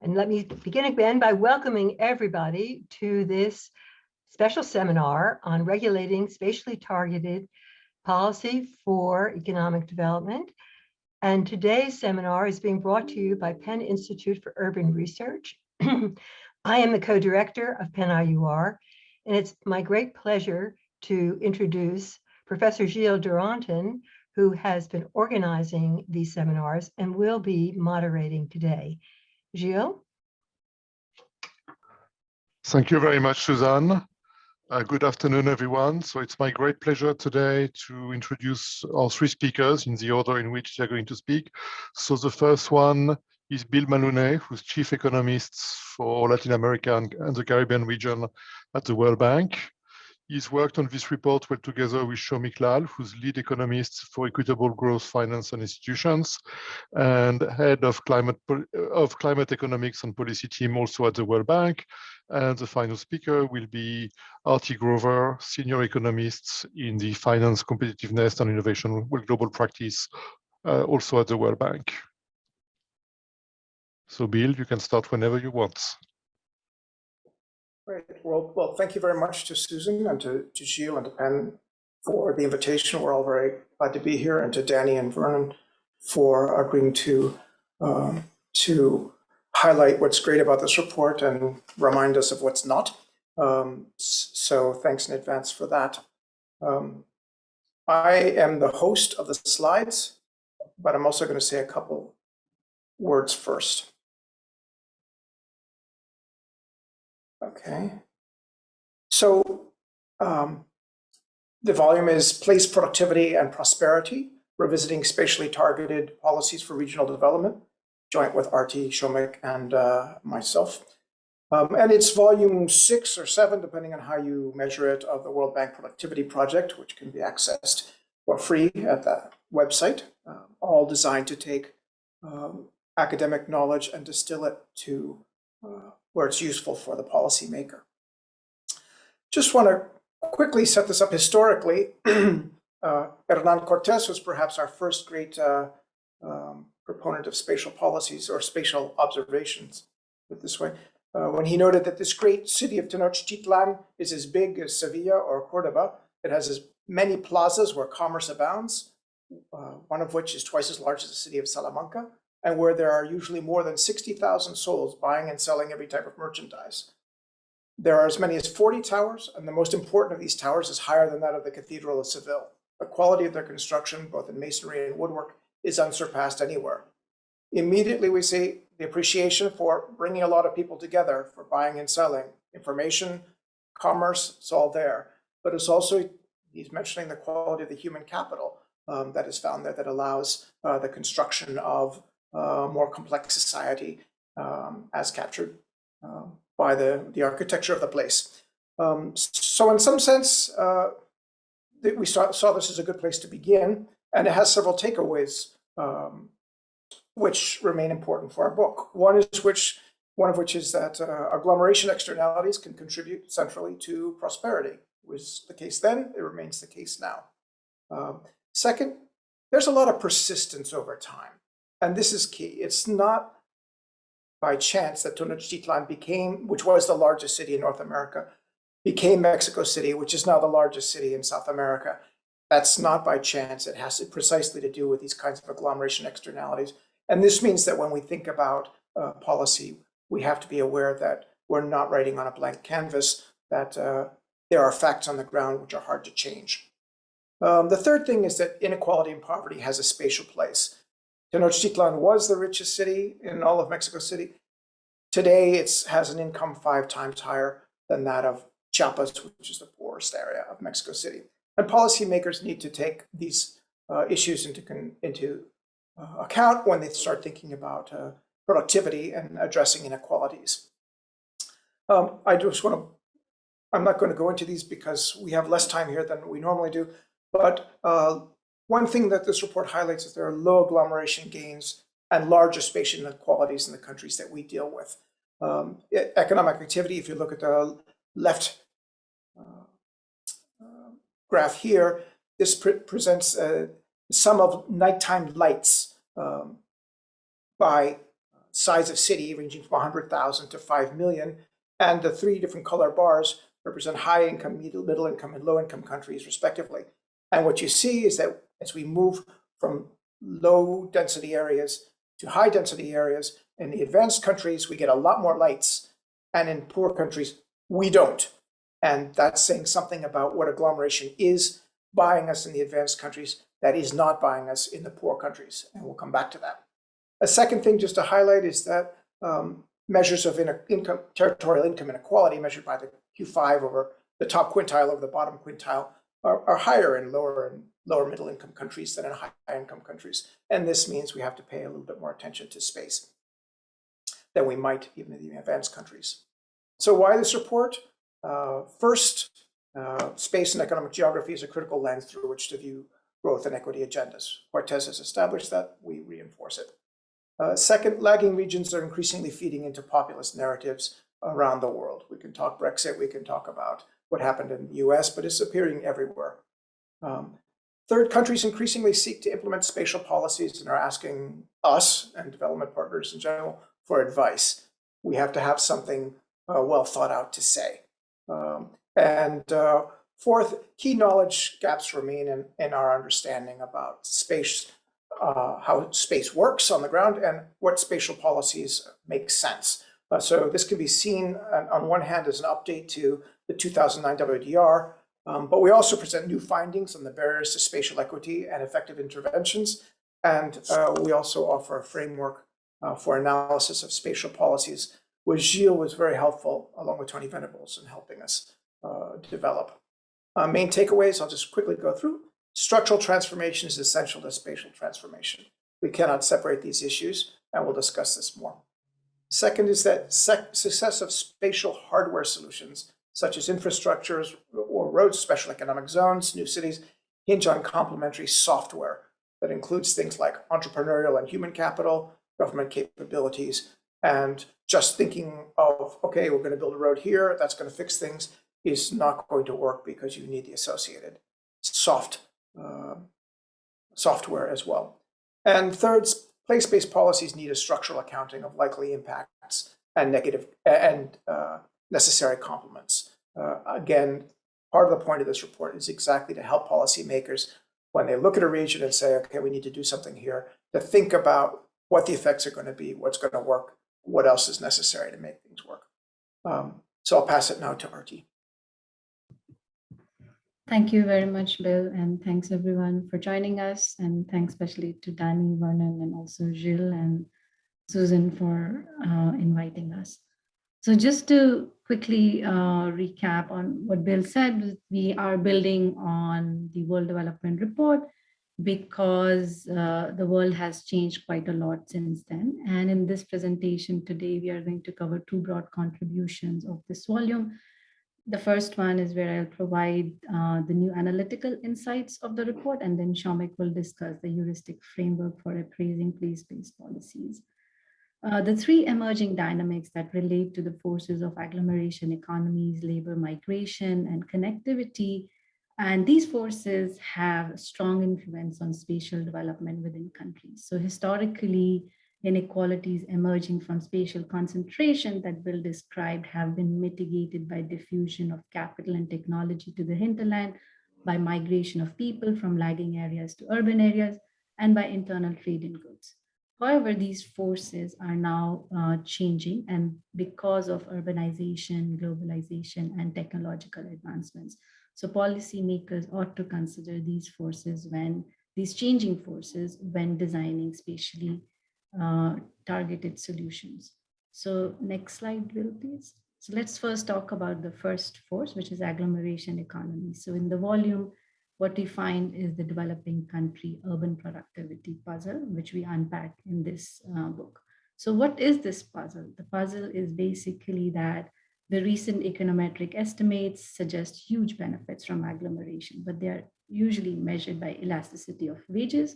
And let me begin again by welcoming everybody to this special seminar on regulating spatially targeted policy for economic development. And today's seminar is being brought to you by Penn Institute for Urban Research. I am the co-director of Penn IUR, and it's my great pleasure to introduce Professor Gilles Duranton, who has been organizing these seminars and will be moderating today. Gilles? Thank you very much, Suzanne. Good afternoon, everyone. So it's my great pleasure today to introduce our three speakers in the order in which they're going to speak. So the first one is Bill Maloney, who's Chief Economist for Latin America and the Caribbean region at the World Bank. He's worked on this report well together with Somik, Lall, who's lead economist for Equitable Growth Finance and Institutions, and head of climate economics and policy team also at the World Bank. And the final speaker will be Arti Grover, senior economist in the finance, competitiveness, and innovation with global practice, also at the World Bank. So Bill, you can start whenever you want. Great. Well, thank you very much to Susan and to Gilles and to Penn for the invitation. We're all very glad to be here, and to Danny and Vernon for agreeing to highlight what's great about this report and remind us of what's not. So thanks in advance for that. I am the host of the slides, but I'm also going to say a couple words first. Okay, so the volume is Place, Productivity, and Prosperity, Revisiting Spatially Targeted Policies for Regional Development, joint with Arti, Somik, and myself. And it's volume 6 or 7, depending on how you measure it, of the World Bank Productivity Project, which can be accessed for free at that website, all designed to take academic knowledge and distill it to where it's useful for the policymaker. Just want to quickly set this up historically. Hernan Cortés was perhaps our first great proponent of spatial policies or spatial observations, put it this way, when he noted that this great city of Tenochtitlan is as big as Sevilla or Cordoba. It has as many plazas where commerce abounds, one of which is twice as large as the city of Salamanca, and where there are usually more than 60,000 souls buying and selling every type of merchandise. There are as many as 40 towers, and the most important of these towers is higher than that of the Cathedral of Seville. The quality of their construction, both in masonry and woodwork, is unsurpassed anywhere. Immediately we see the appreciation for bringing a lot of people together for buying and selling. Information, commerce, it's all there. But it's also, he's mentioning the quality of the human capital that is found there that allows the construction of more complex society as captured by the architecture of the place. So in some sense, we saw this as a good place to begin, and it has several takeaways which remain important for our book. One of which is that agglomeration externalities can contribute centrally to prosperity. It was the case then, it remains the case now. Second, there's a lot of persistence over time. And this is key. It's not by chance that Tenochtitlan became, which was the largest city in North America, became Mexico City, which is now the largest city in South America. That's not by chance. It has precisely to do with these kinds of agglomeration externalities. And this means that when we think about policy, we have to be aware that we're not writing on a blank canvas, that there are facts on the ground which are hard to change. The third thing is that inequality and poverty has a spatial place. Tenochtitlan was the richest city in all of Mexico City. Today, it has an income 5 times higher than that of Chiapas, which is the poorest area of Mexico City. And policymakers need to take these issues into account when they start thinking about productivity and addressing inequalities. I'm not going to go into these because we have less time here than we normally do, but one thing that this report highlights is there are low agglomeration gains and larger spatial inequalities in the countries that we deal with. Economic activity, if you look at the left graph here, this presents the sum of nighttime lights by size of city ranging from 100,000 to 5 million. And the three different color bars represent high income, middle income, and low income countries, respectively. And what you see is that as we move from low density areas to high density areas, in the advanced countries, we get a lot more lights. And in poor countries, we don't. And that's saying something about what agglomeration is buying us in the advanced countries that is not buying us in the poor countries. And we'll come back to that. A second thing just to highlight is that measures of territorial income inequality measured by the Q5 over the top quintile over the bottom quintile are higher in lower middle income countries than in high income countries. And this means we have to pay a little bit more attention to space than we might even in the advanced countries. So why this report? First, space and economic geography is a critical lens through which to view growth and equity agendas. Cortez has established that, we reinforce it. Second, lagging regions are increasingly feeding into populist narratives around the world. We can talk Brexit, we can talk about what happened in the US, but it's appearing everywhere. Third, countries increasingly seek to implement spatial policies and are asking us and development partners in general for advice. We have to have something well thought out to say. Fourth, key knowledge gaps remain in our understanding about space, how space works on the ground and what spatial policies make sense. So this can be seen on one hand as an update to the 2009 WDR, but we also present new findings on the barriers to spatial equity and effective interventions. And we also offer a framework for analysis of spatial policies, which Gilles was very helpful, along with Tony Venables, in helping us develop. Main takeaways, I'll just quickly go through. Structural transformation is essential to spatial transformation. We cannot separate these issues, and we'll discuss this more. Second is that success of spatial hardware solutions, such as infrastructures or roads, special economic zones, new cities, hinge on complementary software that includes things like entrepreneurial and human capital, government capabilities, and just thinking of, okay, we're going to build a road here, that's going to fix things, is not going to work because you need the associated software as well. And third, place-based policies need a structural accounting of likely impacts and necessary complements. Again, part of the point of this report is exactly to help policymakers when they look at a region and say, okay, we need to do something here, to think about what the effects are going to be, what's going to work, what else is necessary to make things work. So I'll pass it now to Arti. Thank you very much, Bill, and thanks everyone for joining us. And thanks especially to Danny, Vernon, and also Gilles and Susan for inviting us. So just to quickly recap on what Bill said, we are building on the World Development Report because the world has changed quite a lot since then. And in this presentation today, we are going to cover two broad contributions of this volume. The first one is where I'll provide the new analytical insights of the report, and then Somik will discuss the heuristic framework for appraising place-based policies. The three emerging dynamics that relate to the forces of agglomeration economies, labor migration, and connectivity, and these forces have strong influence on spatial development within countries. So historically, inequalities emerging from spatial concentration that Bill described have been mitigated by diffusion of capital and technology to the hinterland, by migration of people from lagging areas to urban areas, and by internal trade in goods. However, these forces are now changing, and because of urbanization, globalization, and technological advancements. So policymakers ought to consider these changing forces when designing spatially targeted solutions. So next slide, Bill, please. So let's first talk about the first force, which is agglomeration economy. So in the volume, what we find is the developing country urban productivity puzzle, which we unpack in this book. So what is this puzzle? The puzzle is basically that the recent econometric estimates suggest huge benefits from agglomeration, but they are usually measured by elasticity of wages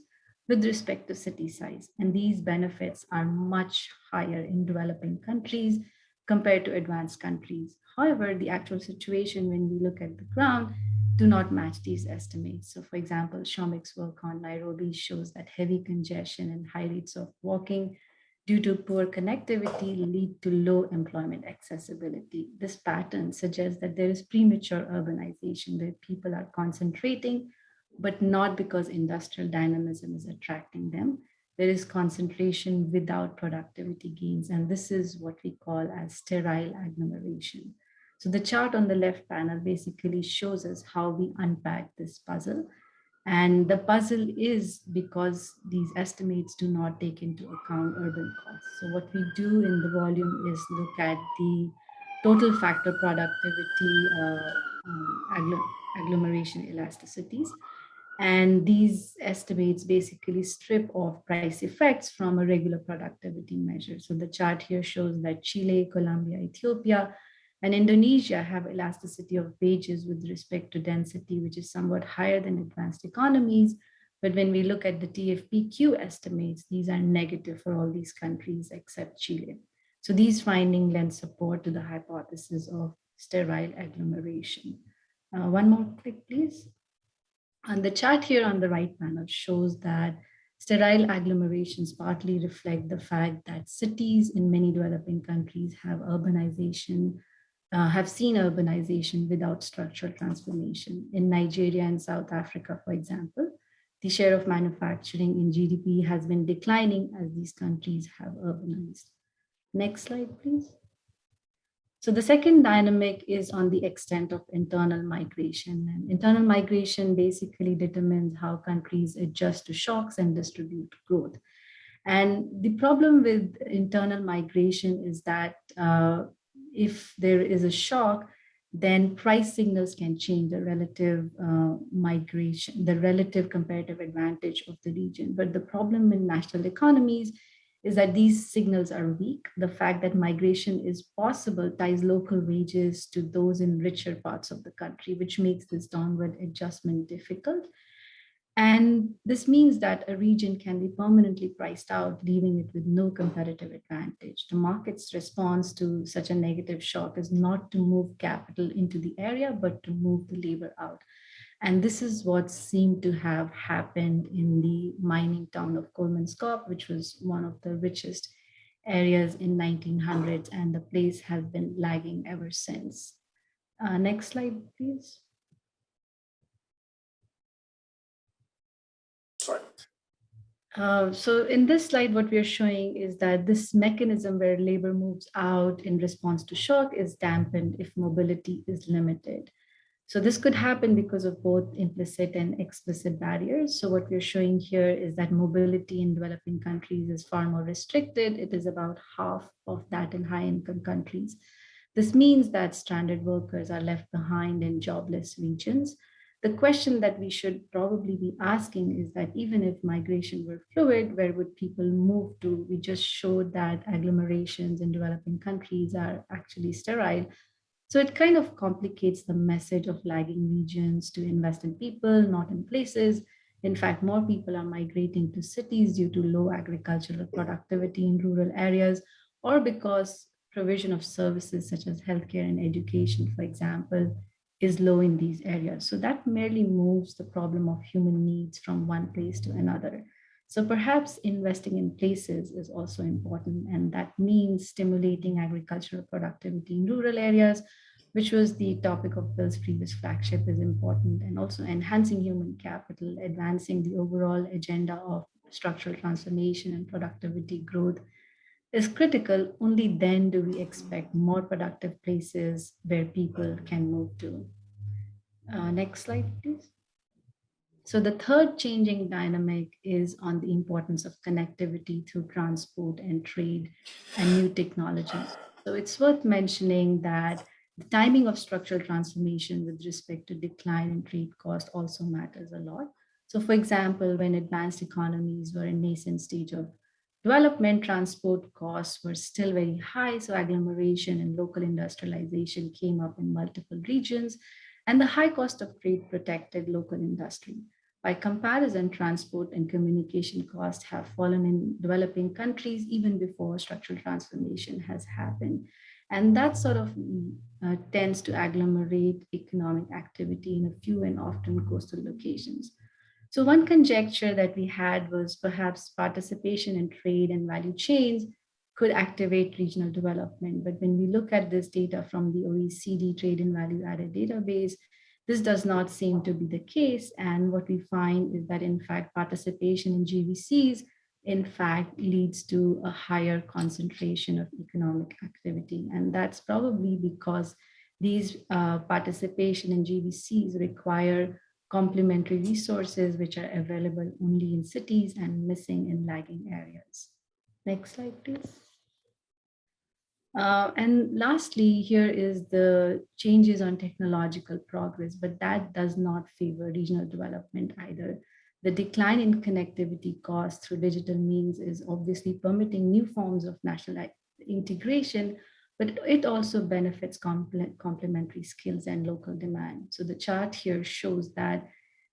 with respect to city size. And these benefits are much higher in developing countries compared to advanced countries. However, the actual situation when we look at the ground do not match these estimates. So for example, Somik's work on Nairobi shows that heavy congestion and high rates of walking due to poor connectivity lead to low employment accessibility. This pattern suggests that there is premature urbanization where people are concentrating, but not because industrial dynamism is attracting them. There is concentration without productivity gains, and this is what we call as sterile agglomeration. So the chart on the left panel basically shows us how we unpack this puzzle. And the puzzle is because these estimates do not take into account urban costs. So what we do in the volume is look at the total factor productivity agglomeration elasticities. And these estimates basically strip off price effects from a regular productivity measure. So the chart here shows that Chile, Colombia, Ethiopia, and Indonesia have elasticity of wages with respect to density, which is somewhat higher than advanced economies. But when we look at the TFPQ estimates, these are negative for all these countries except Chile. So these findings lend support to the hypothesis of sterile agglomeration. One more click, please. And the chart here on the right panel shows that sterile agglomerations partly reflect the fact that cities in many developing countries have seen urbanization without structural transformation. In Nigeria and South Africa, for example, the share of manufacturing in GDP has been declining as these countries have urbanized. Next slide, please. So the second dynamic is on the extent of internal migration. And internal migration basically determines how countries adjust to shocks and distribute growth. And the problem with internal migration is that if there is a shock, then price signals can change the relative migration, the relative comparative advantage of the region. But the problem in national economies is that these signals are weak. The fact that migration is possible ties local wages to those in richer parts of the country, which makes this downward adjustment difficult. And this means that a region can be permanently priced out, leaving it with no competitive advantage. The market's response to such a negative shock is not to move capital into the area, but to move the labor out. And this is what seemed to have happened in the mining town of Coleman's-Cop, which was one of the richest areas in 1900s, and the place has been lagging ever since. Next slide, please. Sorry. So in this slide, what we're showing is that this mechanism where labor moves out in response to shock is dampened if mobility is limited. So this could happen because of both implicit and explicit barriers. So what we're showing here is that mobility in developing countries is far more restricted. It is about half of that in high-income countries. This means that stranded workers are left behind in jobless regions. The question that we should probably be asking is that even if migration were fluid, where would people move to? We just showed that agglomerations in developing countries are actually sterile. So it kind of complicates the message of lagging regions to invest in people, not in places. In fact, more people are migrating to cities due to low agricultural productivity in rural areas, or because provision of services such as healthcare and education, for example, is low in these areas. So that merely moves the problem of human needs from one place to another. So perhaps investing in places is also important, and that means stimulating agricultural productivity in rural areas, which was the topic of Bill's previous flagship, is important, and also enhancing human capital, advancing the overall agenda of structural transformation and productivity growth is critical. Only then do we expect more productive places where people can move to. Next slide, please. So the third changing dynamic is on the importance of connectivity through transport and trade and new technologies. So it's worth mentioning that the timing of structural transformation with respect to decline in trade cost also matters a lot. So for example, when advanced economies were in nascent stage of development, transport costs were still very high. So agglomeration and local industrialization came up in multiple regions, and the high cost of trade protected local industry. By comparison, transport and communication costs have fallen in developing countries even before structural transformation has happened. And that sort of tends to agglomerate economic activity in a few and often coastal locations. So one conjecture that we had was perhaps participation in trade and value chains could activate regional development. But when we look at this data from the OECD Trade and Value Added database, this does not seem to be the case. And what we find is that, in fact, participation in GVCs, in fact, leads to a higher concentration of economic activity. And that's probably because these participation in GVCs require complementary resources which are available only in cities and missing in lagging areas. Next slide, please. And lastly, here is the changes on technological progress, but that does not favor regional development either. The decline in connectivity costs through digital means is obviously permitting new forms of national integration, but it also benefits complementary skills and local demand. So the chart here shows that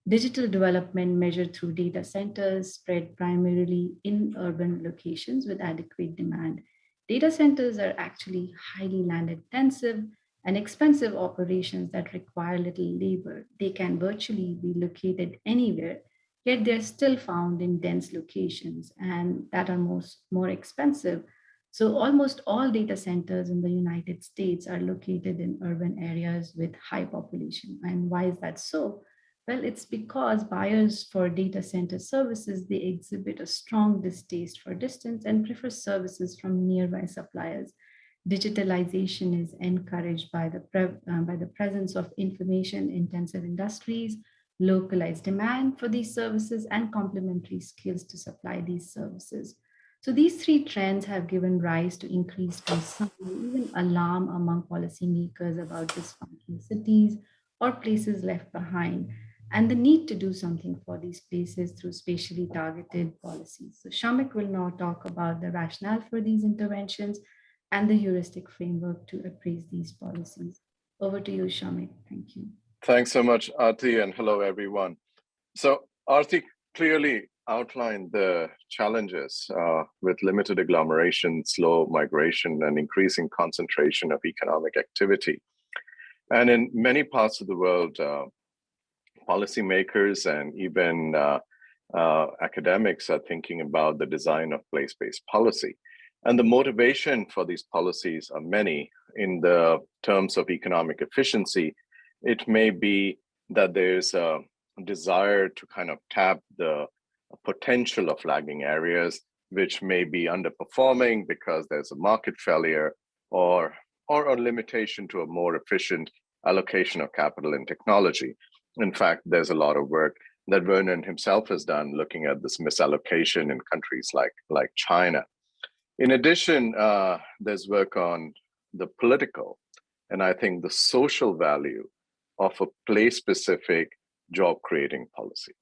digital development measured through data centers spread primarily in urban locations with adequate demand. Data centers are actually highly land intensive and expensive operations that require little labor. They can virtually be located anywhere, yet they're still found in dense locations and that are more expensive. So almost all data centers in the United States are located in urban areas with high population. And why is that so? Well, it's because buyers for data center services, they exhibit a strong distaste for distance and prefer services from nearby suppliers. Digitalization is encouraged by the presence of information-intensive industries, localized demand for these services, and complementary skills to supply these services. So these three trends have given rise to increased concern, even alarm among policymakers about dysfunctional cities or places left behind, and the need to do something for these places through spatially targeted policies. So Somik will now talk about the rationale for these interventions and the heuristic framework to appraise these policies. Over to you, Somik. Thank you. Thanks so much, Arti, and hello, everyone. So Arti clearly outlined the challenges with limited agglomeration, slow migration, and increasing concentration of economic activity. And in many parts of the world, policymakers and even academics are thinking about the design of place-based policy. And the motivation for these policies are many. In the terms of economic efficiency, it may be that there's a desire to kind of tap the potential of lagging areas, which may be underperforming because there's a market failure or a limitation to a more efficient allocation of capital and technology. In fact, there's a lot of work that Vernon himself has done looking at this misallocation in countries like China. In addition, there's work on the political and I think the social value of a place-specific job-creating policy,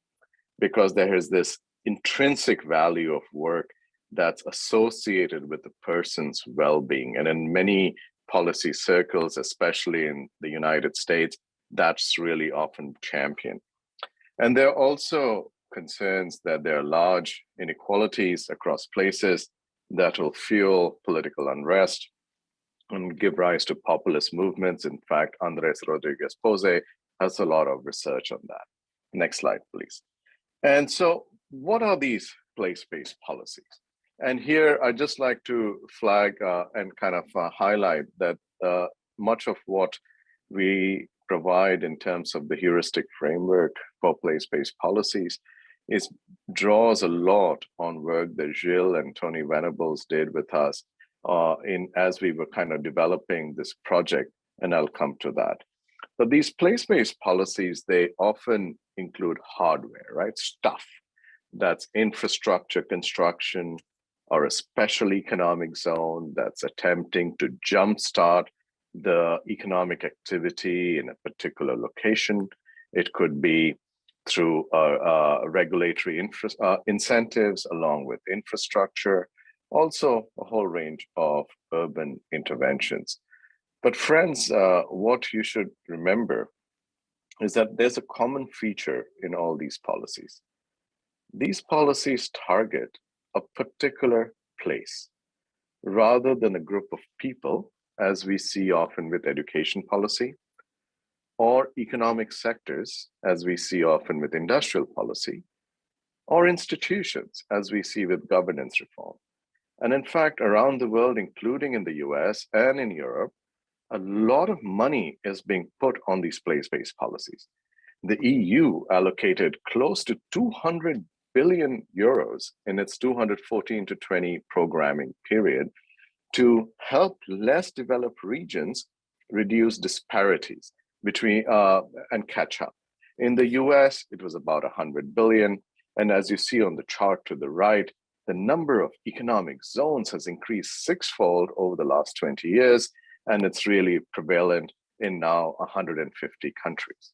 because there is this intrinsic value of work that's associated with the person's well-being. And in many policy circles, especially in the United States, that's really often championed. And there are also concerns that there are large inequalities across places that will fuel political unrest and give rise to populist movements. In fact, Andres Rodriguez Pose has a lot of research on that. Next slide, please. And so what are these place-based policies? And here I'd just like to flag and kind of highlight that much of what we provide in terms of the heuristic framework for place-based policies draws a lot on work that Gilles and Tony Venables did with us as we were kind of developing this project, and I'll come to that. But these place-based policies, they often include hardware, right? Stuff that's infrastructure construction or a special economic zone that's attempting to jumpstart the economic activity in a particular location. It could be through regulatory incentives along with infrastructure, also a whole range of urban interventions. But friends, what you should remember is that there's a common feature in all these policies. These policies target a particular place rather than a group of people, as we see often with education policy. or economic sectors, as we see often with industrial policy, or institutions, as we see with governance reform. And in fact, around the world, including in the US and in Europe, a lot of money is being put on these place-based policies. The EU allocated close to 200 billion euros in its 2014 to 20 programming period to help less developed regions reduce disparities between and catch up. In the US, it was about 100 billion. And as you see on the chart to the right, the number of economic zones has increased sixfold over the last 20 years, and it's really prevalent in now 150 countries.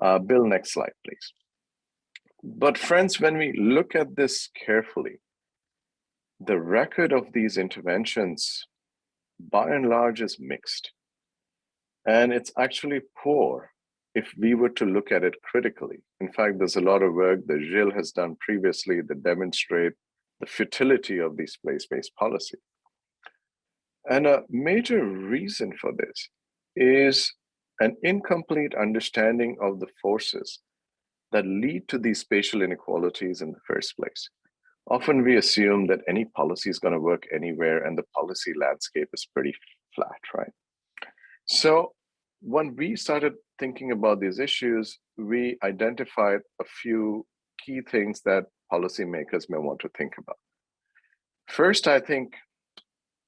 Bill, next slide, please. But friends, when we look at this carefully, the record of these interventions, by and large, is mixed. And it's actually poor if we were to look at it critically. In fact, there's a lot of work that Gilles has done previously that demonstrate the futility of these place-based policies. And a major reason for this is an incomplete understanding of the forces that lead to these spatial inequalities in the first place. Often we assume that any policy is going to work anywhere and the policy landscape is pretty flat, right? So when we started thinking about these issues, we identified a few key things that policymakers may want to think about. First, I think,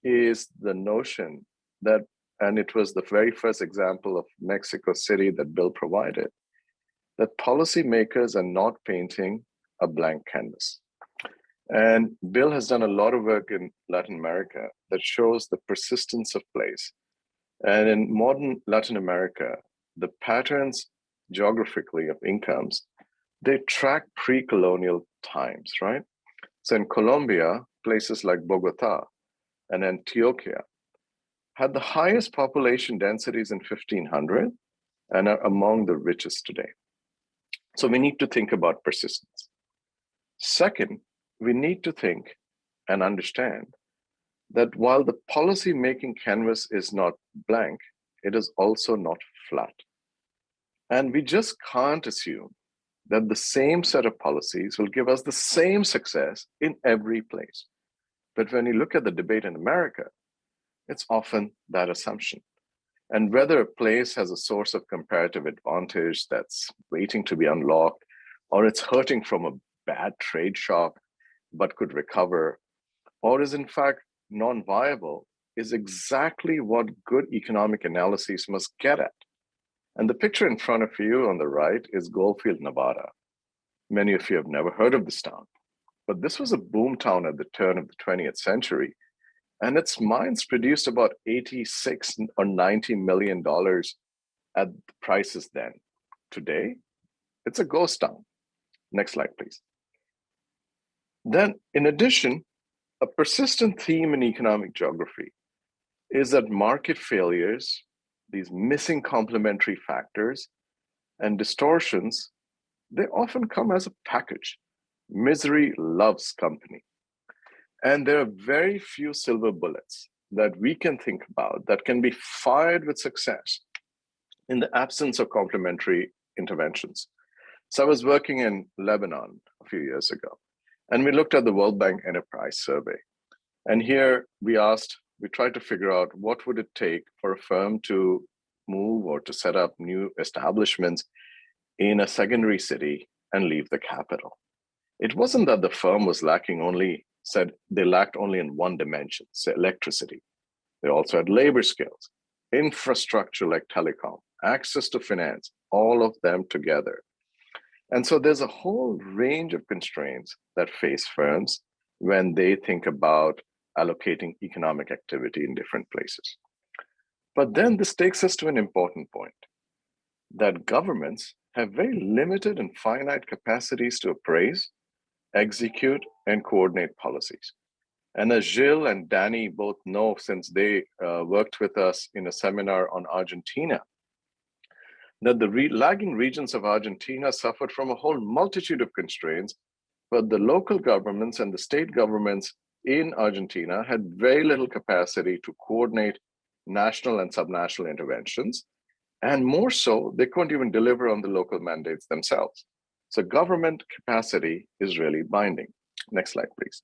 is the notion that, and it was the very first example of Mexico City that Bill provided, that policymakers are not painting a blank canvas. And Bill has done a lot of work in Latin America that shows the persistence of place. And in modern Latin America, the patterns geographically of incomes, they track pre-colonial times, right? So in Colombia, places like Bogota and Antioquia had the highest population densities in 1500 and are among the richest today. So we need to think about persistence. Second, we need to think and understand that while the policy-making canvas is not blank, it is also not flat. And we just can't assume that the same set of policies will give us the same success in every place. But when you look at the debate in America, it's often that assumption. And whether a place has a source of comparative advantage that's waiting to be unlocked, or it's hurting from a bad trade shock, but could recover, or is in fact non-viable, is exactly what good economic analyses must get at. And the picture in front of you on the right is Goldfield, Nevada. Many of you have never heard of this town, but this was a boom town at the turn of the 20th century. And its mines produced about $86 or $90 million at the prices then. Today, it's a ghost town. Next slide, please. Then, in addition, a persistent theme in economic geography is that market failures, these missing complementary factors and distortions, they often come as a package. Misery loves company. And there are very few silver bullets that we can think about that can be fired with success in the absence of complementary interventions. So I was working in Lebanon a few years ago, and we looked at the World Bank Enterprise Survey. And here we tried to figure out what would it take for a firm to move or to set up new establishments in a secondary city and leave the capital. It wasn't that the firm was said they lacked only in one dimension, say electricity. They also had labor skills, infrastructure like telecom, access to finance, all of them together. And so there's a whole range of constraints that face firms when they think about allocating economic activity in different places. But then this takes us to an important point, that governments have very limited and finite capacities to appraise, execute, and coordinate policies. And as Gilles and Danny both know, since they worked with us in a seminar on Argentina, that the lagging regions of Argentina suffered from a whole multitude of constraints, but the local governments and the state governments in Argentina had very little capacity to coordinate national and subnational interventions. And more so, they couldn't even deliver on the local mandates themselves. So government capacity is really binding. Next slide, please.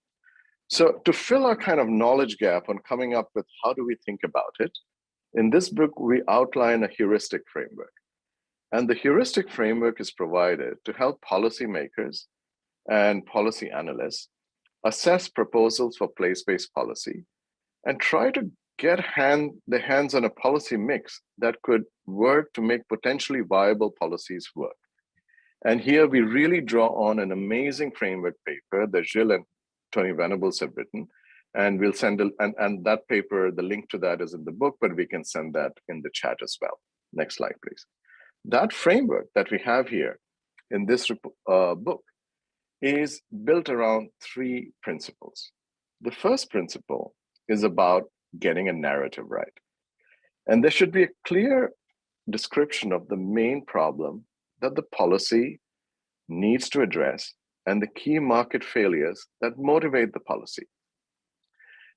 So to fill our kind of knowledge gap on coming up with how do we think about it, in this book, we outline a heuristic framework. And the heuristic framework is provided to help policymakers and policy analysts assess proposals for place-based policy and try to get their hands on a policy mix that could work to make potentially viable policies work. And here we really draw on an amazing framework paper that Gilles and Tony Venables have written. And we'll send, and that paper, the link to that is in the book, but we can send that in the chat as well. Next slide, please. That framework that we have here in this book is built around 3 principles. The first principle is about getting a narrative right. And there should be a clear description of the main problem that the policy needs to address and the key market failures that motivate the policy.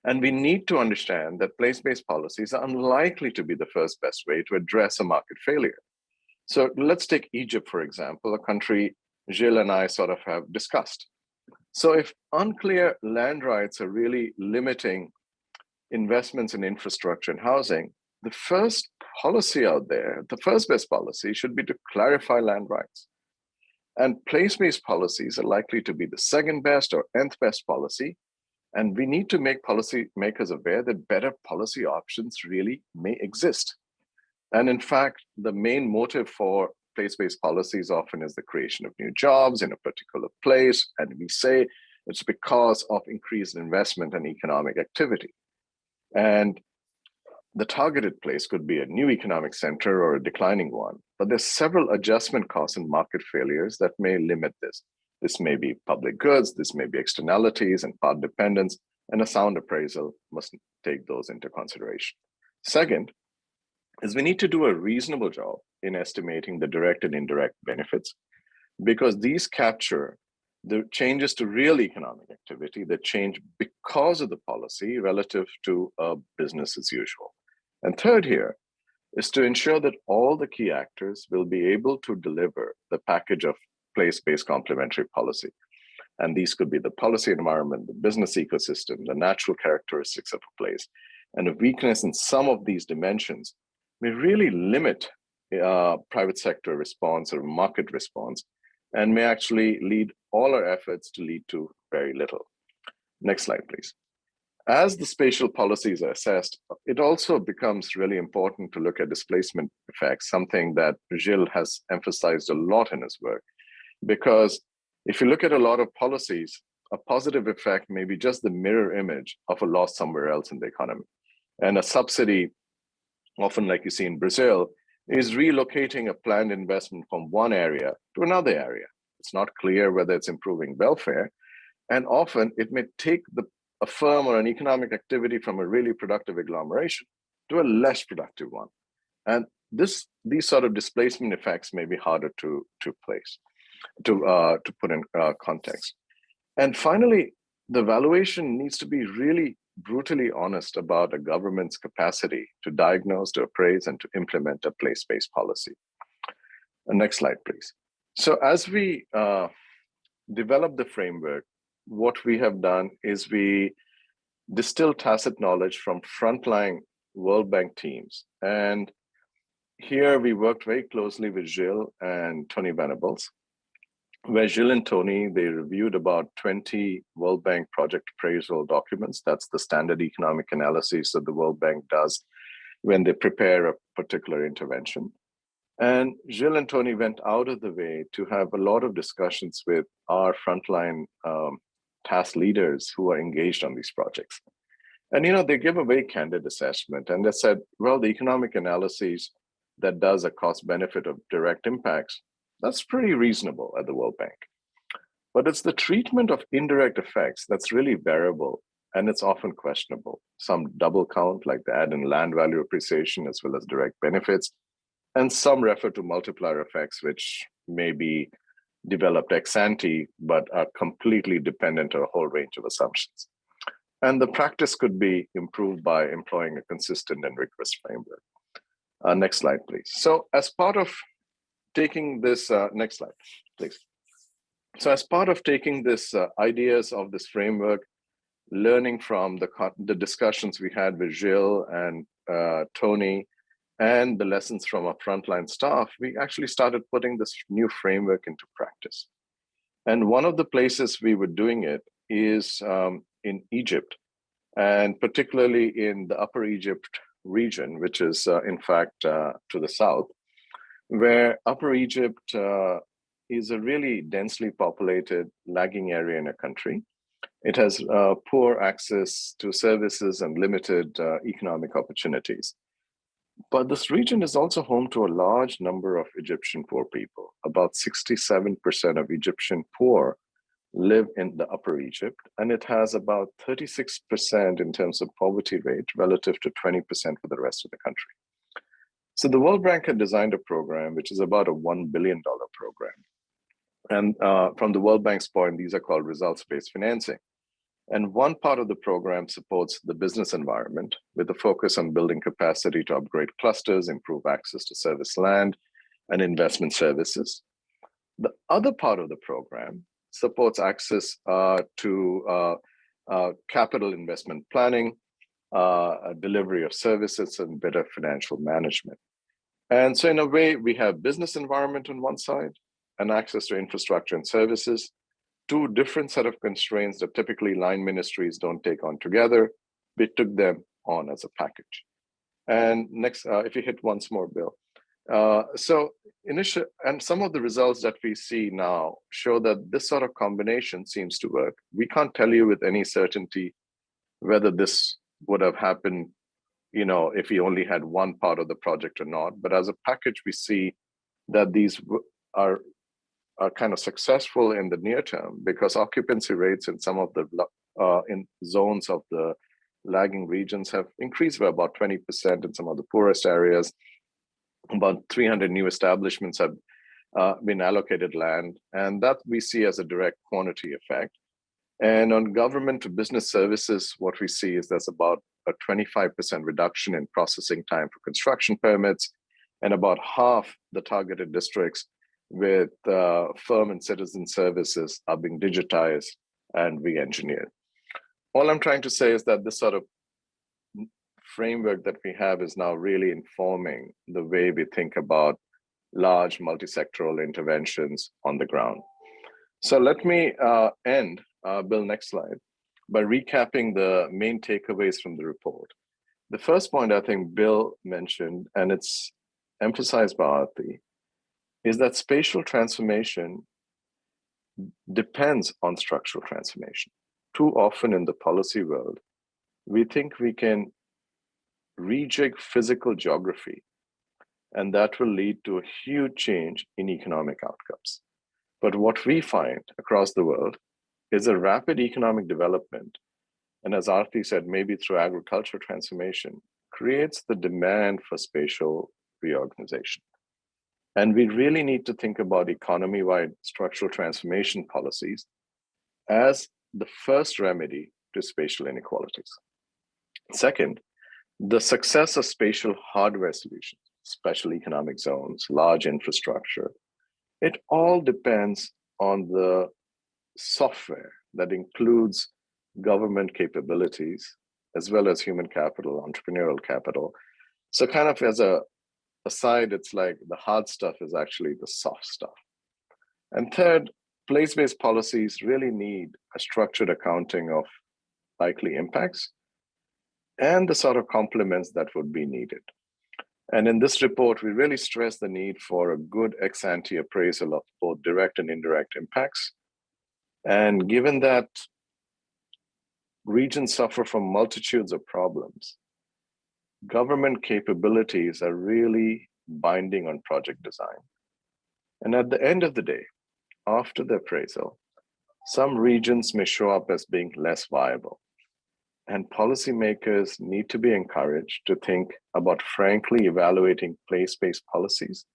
And we need to understand that place-based policies are unlikely to be the first best way to address a market failure. So let's take Egypt, for example, a country Gilles and I sort of have discussed. So if unclear land rights are really limiting investments in infrastructure and housing, the first policy out there, the first best policy should be to clarify land rights. And place-based policies are likely to be the second best or nth best policy. And we need to make policymakers aware that better policy options really may exist. And in fact, the main motive for place-based policies often is the creation of new jobs in a particular place. And we say it's because of increased investment and economic activity. And the targeted place could be a new economic center or a declining one, but there's several adjustment costs and market failures that may limit this. This may be public goods, this may be externalities and part dependence, and a sound appraisal must take those into consideration. Second is we need to do a reasonable job in estimating the direct and indirect benefits, because these capture the changes to real economic activity that change because of the policy relative to business as usual. And third here is to ensure that all the key actors will be able to deliver the package of place-based complementary policy. And these could be the policy environment, the business ecosystem, the natural characteristics of a place. And a weakness in some of these dimensions may really limit private sector response or market response, and may actually lead all our efforts to lead to very little. Next slide, please. As the spatial policies are assessed, it also becomes really important to look at displacement effects, something that Gilles has emphasized a lot in his work. Because if you look at a lot of policies, a positive effect may be just the mirror image of a loss somewhere else in the economy. And a subsidy, often like you see in Brazil, is relocating a planned investment from one area to another area. It's not clear whether it's improving welfare. And often it may take a firm or an economic activity from a really productive agglomeration to a less productive one. And these sort of displacement effects may be harder to put in context. And finally, the valuation needs to be really brutally honest about a government's capacity to diagnose, to appraise, and to implement a place-based policy. Next slide, please. So as we develop the framework, what we have done is we distill tacit knowledge from frontline World Bank teams. And here we worked very closely with Gilles and Tony Venables, where Gilles and Tony, they reviewed about 20 World Bank project appraisal documents. That's the standard economic analysis that the World Bank does when they prepare a particular intervention. And Gilles and Tony went out of the way to have a lot of discussions with our frontline task leaders who are engaged on these projects. And they give a very candid assessment, and they said, well, the economic analysis that does a cost benefit of direct impacts, that's pretty reasonable at the World Bank. But it's the treatment of indirect effects that's really variable, and it's often questionable. Some double count, like the add in land value appreciation as well as direct benefits, and some refer to multiplier effects, which may be developed ex ante, but are completely dependent on a whole range of assumptions. And the practice could be improved by employing a consistent and rigorous framework. Next slide, please. So as part of taking this, next slide, please. So as part of taking this ideas of this framework, learning from the discussions we had with Gilles and Tony, and the lessons from our frontline staff, we actually started putting this new framework into practice. And one of the places we were doing it is in Egypt, and particularly in the Upper Egypt region, which is in fact to the south, where Upper Egypt is a really densely populated, lagging area in a country. It has poor access to services and limited economic opportunities. But this region is also home to a large number of Egyptian poor people. About 67% of Egyptian poor live in the Upper Egypt, and it has about 36% in terms of poverty rate relative to 20% for the rest of the country. So the World Bank had designed a program, which is about a $1 billion program. And from the World Bank's point, these are called results-based financing. And one part of the program supports the business environment with a focus on building capacity to upgrade clusters, improve access to service land, and investment services. The other part of the program supports access to capital investment planning, delivery of services, and better financial management. And so in a way, we have business environment on one side and access to infrastructure and services, two different set of constraints that typically line ministries don't take on together. We took them on as a package. And next, if you hit once more, Bill. So initial, and some of the results that we see now show that this sort of combination seems to work. We can't tell you with any certainty whether this would have happened, you know, if we only had one part of the project or not. But as a package, we see that these are kind of successful in the near term, because occupancy rates in some of the in zones of the lagging regions have increased by about 20% in some of the poorest areas. About 300 new establishments have been allocated land, and that we see as a direct quantity effect. And on government to business services, what we see is there's about a 25% reduction in processing time for construction permits, and about half the targeted districts with firm and citizen services are being digitized and re-engineered. All I'm trying to say is that this sort of framework that we have is now really informing the way we think about large multi-sectoral interventions on the ground. So let me end, Bill, next slide, by recapping the main takeaways from the report. The first point I think Bill mentioned, and it's emphasized by Arti, is that spatial transformation depends on structural transformation. Too often in the policy world, we think we can rejig physical geography, and that will lead to a huge change in economic outcomes. But what we find across the world is a rapid economic development, and as Arti said, maybe through agricultural transformation, creates the demand for spatial reorganization. And we really need to think about economy-wide structural transformation policies as the first remedy to spatial inequalities. Second, the success of spatial hardware solutions, special economic zones, large infrastructure, it all depends on the software that includes government capabilities, as well as human capital, entrepreneurial capital. So kind of as a aside, it's like the hard stuff is actually the soft stuff. And third, place-based policies really need a structured accounting of likely impacts and the sort of complements that would be needed. And in this report, we really stress the need for a good ex-ante appraisal of both direct and indirect impacts. And given that regions suffer from multitudes of problems, government capabilities are really binding on project design. And at the end of the day, after the appraisal, some regions may show up as being less viable. And policymakers need to be encouraged to think about frankly evaluating place-based policies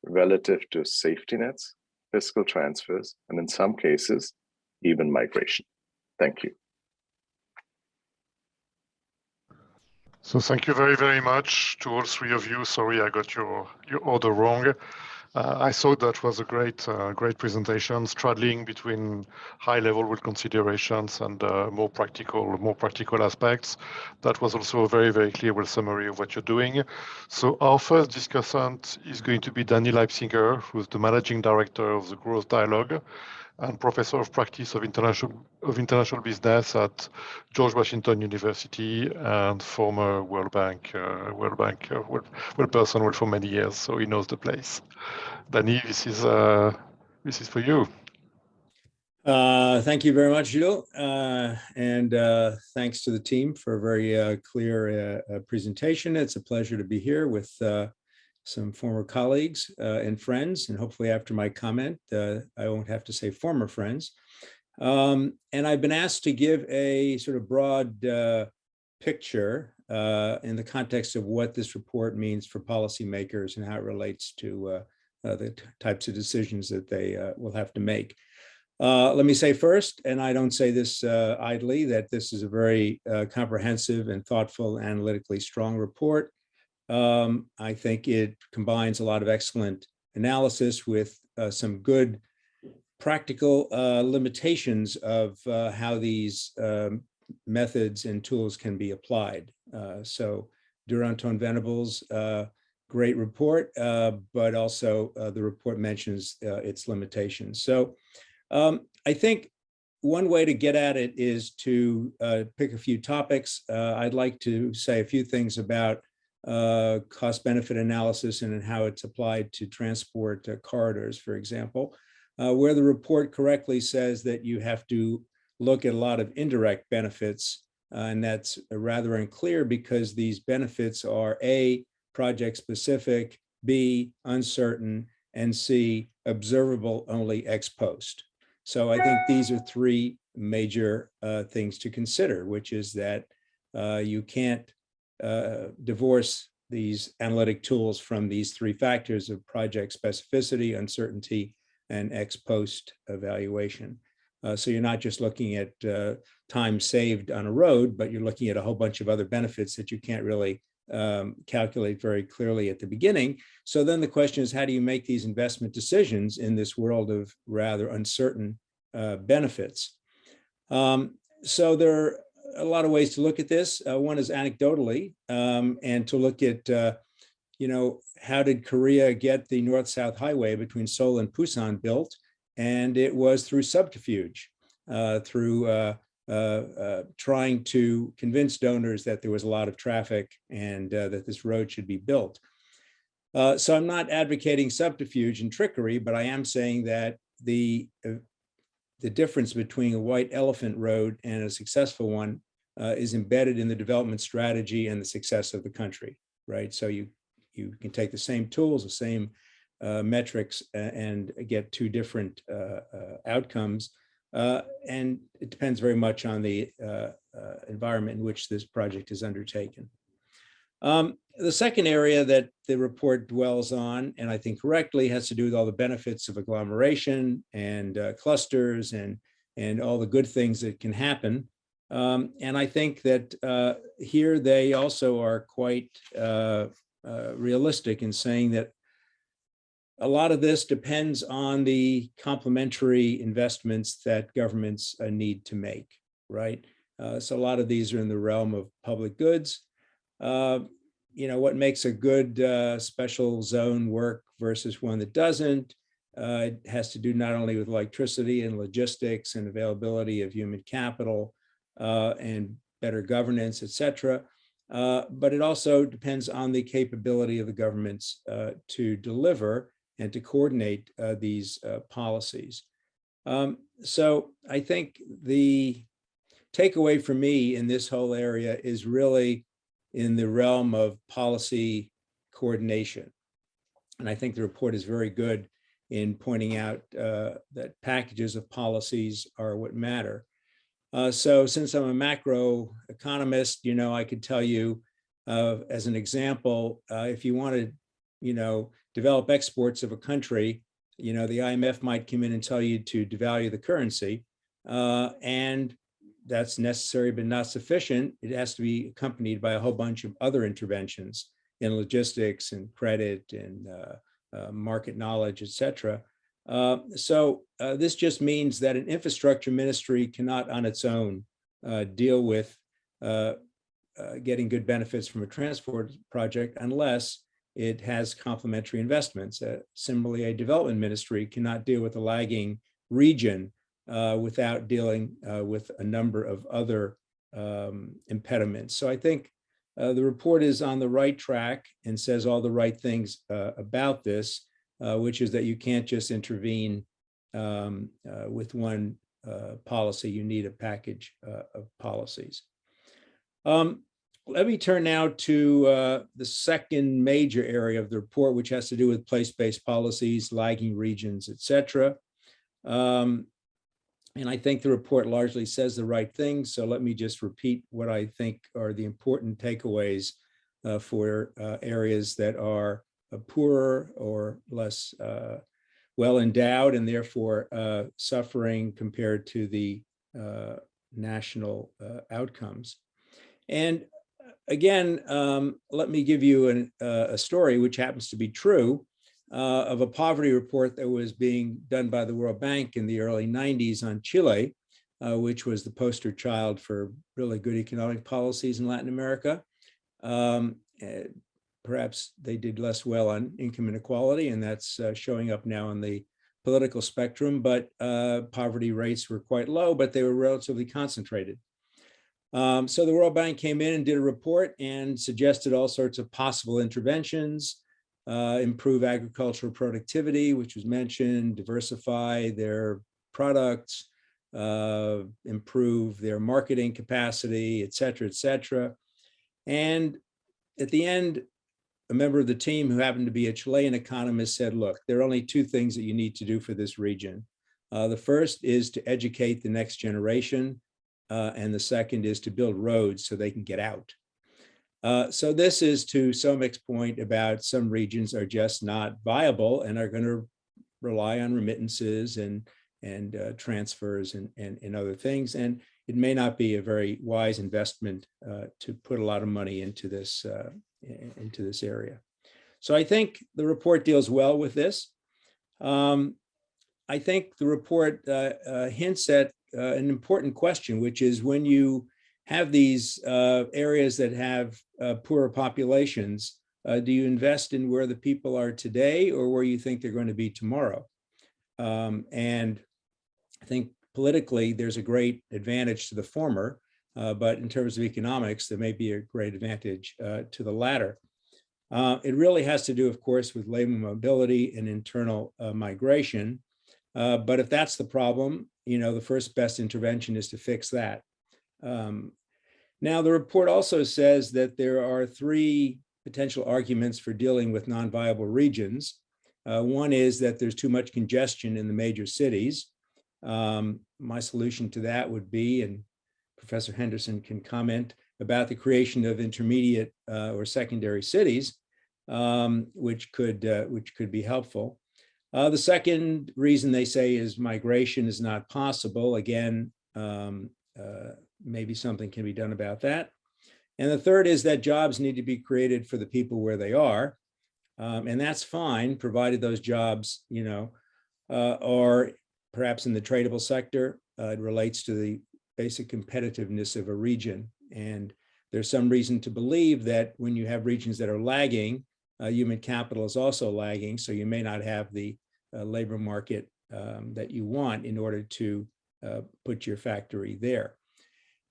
relative to safety nets, fiscal transfers, and in some cases, even migration. Thank you. So thank you very, very much to all three of you. Sorry, I got your order wrong. I thought that was a great presentation, straddling between high-level considerations and more practical aspects. That was also a very, very clear summary of what you're doing. So our first discussant is going to be Danny Leipziger, who's the managing director of the Growth Dialogue and professor of practice of international business at George Washington University and former World Bank person for many years, so he knows the place. Danny, this is for you. Thank you very much, Gilles, and thanks to the team for a very clear presentation. It's a pleasure to be here with some former colleagues and friends, and hopefully after my comment, I won't have to say former friends. And I've been asked to give a sort of broad picture in the context of what this report means for policymakers and how it relates to the types of decisions that they will have to make. Let me say first, and I don't say this idly, that this is a very comprehensive and thoughtful, analytically strong report. I think it combines a lot of excellent analysis with some good practical limitations of how these methods and tools can be applied. So Duranton Venables, great report, but also the report mentions its limitations. So I think one way to get at it is to pick a few topics. I'd like to say a few things about cost-benefit analysis and how it's applied to transport corridors, for example, where the report correctly says that you have to look at a lot of indirect benefits, and that's rather unclear because these benefits are A, project-specific, B, uncertain, and C, observable only ex post. So I think these are three major things to consider, which is that you can't divorce these analytic tools from these three factors of project specificity, uncertainty, and ex post evaluation. So you're not just looking at time saved on a road, but you're looking at a whole bunch of other benefits that you can't really calculate very clearly at the beginning. So then the question is, how do you make these investment decisions in this world of rather uncertain benefits? So there are a lot of ways to look at this. One is anecdotally, and to look at, how did Korea get the North-South highway between Seoul and Busan built? And it was through subterfuge, through trying to convince donors that there was a lot of traffic and that this road should be built. So I'm not advocating subterfuge and trickery, but I am saying that the difference between a white elephant road and a successful one is embedded in the development strategy and the success of the country, right? So you can take the same tools, the same metrics, and get two different outcomes. And it depends very much on the environment in which this project is undertaken. The second area that the report dwells on, and I think correctly, has to do with all the benefits of agglomeration and clusters and all the good things that can happen. And I think that here they also are quite realistic in saying that a lot of this depends on the complementary investments that governments need to make, right? So a lot of these are in the realm of public goods. What makes a good special zone work versus one that doesn't. It has to do not only with electricity and logistics and availability of human capital and better governance, et cetera. But it also depends on the capability of the governments to deliver and to coordinate these policies. So I think the takeaway for me in this whole area is really in the realm of policy coordination. And I think the report is very good in pointing out that packages of policies are what matter. So since I'm a macro economist, I could tell you as an example, if you want to, develop exports of a country, the IMF might come in and tell you to devalue the currency. And that's necessary but not sufficient. It has to be accompanied by a whole bunch of other interventions in logistics and credit and market knowledge, et cetera. So this just means that an infrastructure ministry cannot on its own deal with getting good benefits from a transport project unless it has complementary investments. Similarly, a development ministry cannot deal with a lagging region without dealing with a number of other impediments. So I think the report is on the right track and says all the right things about this, which is that you can't just intervene with one policy. You need a package of policies. Let me turn now to the second major area of the report, which has to do with place-based policies, lagging regions, et cetera. And I think the report largely says the right things. So let me just repeat what I think are the important takeaways for areas that are poorer or less well endowed and therefore suffering compared to the national outcomes. And again, let me give you a story which happens to be true of a poverty report that was being done by the World Bank in the early 90s on Chile, which was the poster child for really good economic policies in Latin America. Perhaps they did less well on income inequality, and that's showing up now on the political spectrum, but poverty rates were quite low, but they were relatively concentrated. So the World Bank came in and did a report and suggested all sorts of possible interventions, improve agricultural productivity, which was mentioned, diversify their products, improve their marketing capacity, et cetera, et cetera. And at the end, a member of the team who happened to be a Chilean economist said, look, there are only two things that you need to do for this region. The first is to educate the next generation. And the second is to build roads so they can get out. So this is to Somik's point about some regions are just not viable and are going to rely on remittances and transfers and other things. And it may not be a very wise investment to put a lot of money into this area. So I think the report deals well with this. I think the report hints at an important question, which is when you have these areas that have poorer populations, do you invest in where the people are today or where you think they're going to be tomorrow? And I think politically, there's a great advantage to the former, but in terms of economics, there may be a great advantage to the latter. It really has to do, of course, with labor mobility and internal migration. But if that's the problem, the first best intervention is to fix that. Now, the report also says that there are three potential arguments for dealing with non-viable regions. One is that there's too much congestion in the major cities. My solution to that would be, and Professor Henderson can comment, about the creation of intermediate or secondary cities, which could be helpful. The second reason they say is migration is not possible. Again, maybe something can be done about that. And the third is that jobs need to be created for the people where they are. And that's fine, provided those jobs, are perhaps in the tradable sector. It relates to the basic competitiveness of a region. And there's some reason to believe that when you have regions that are lagging, human capital is also lagging. So you may not have the labor market that you want in order to put your factory there.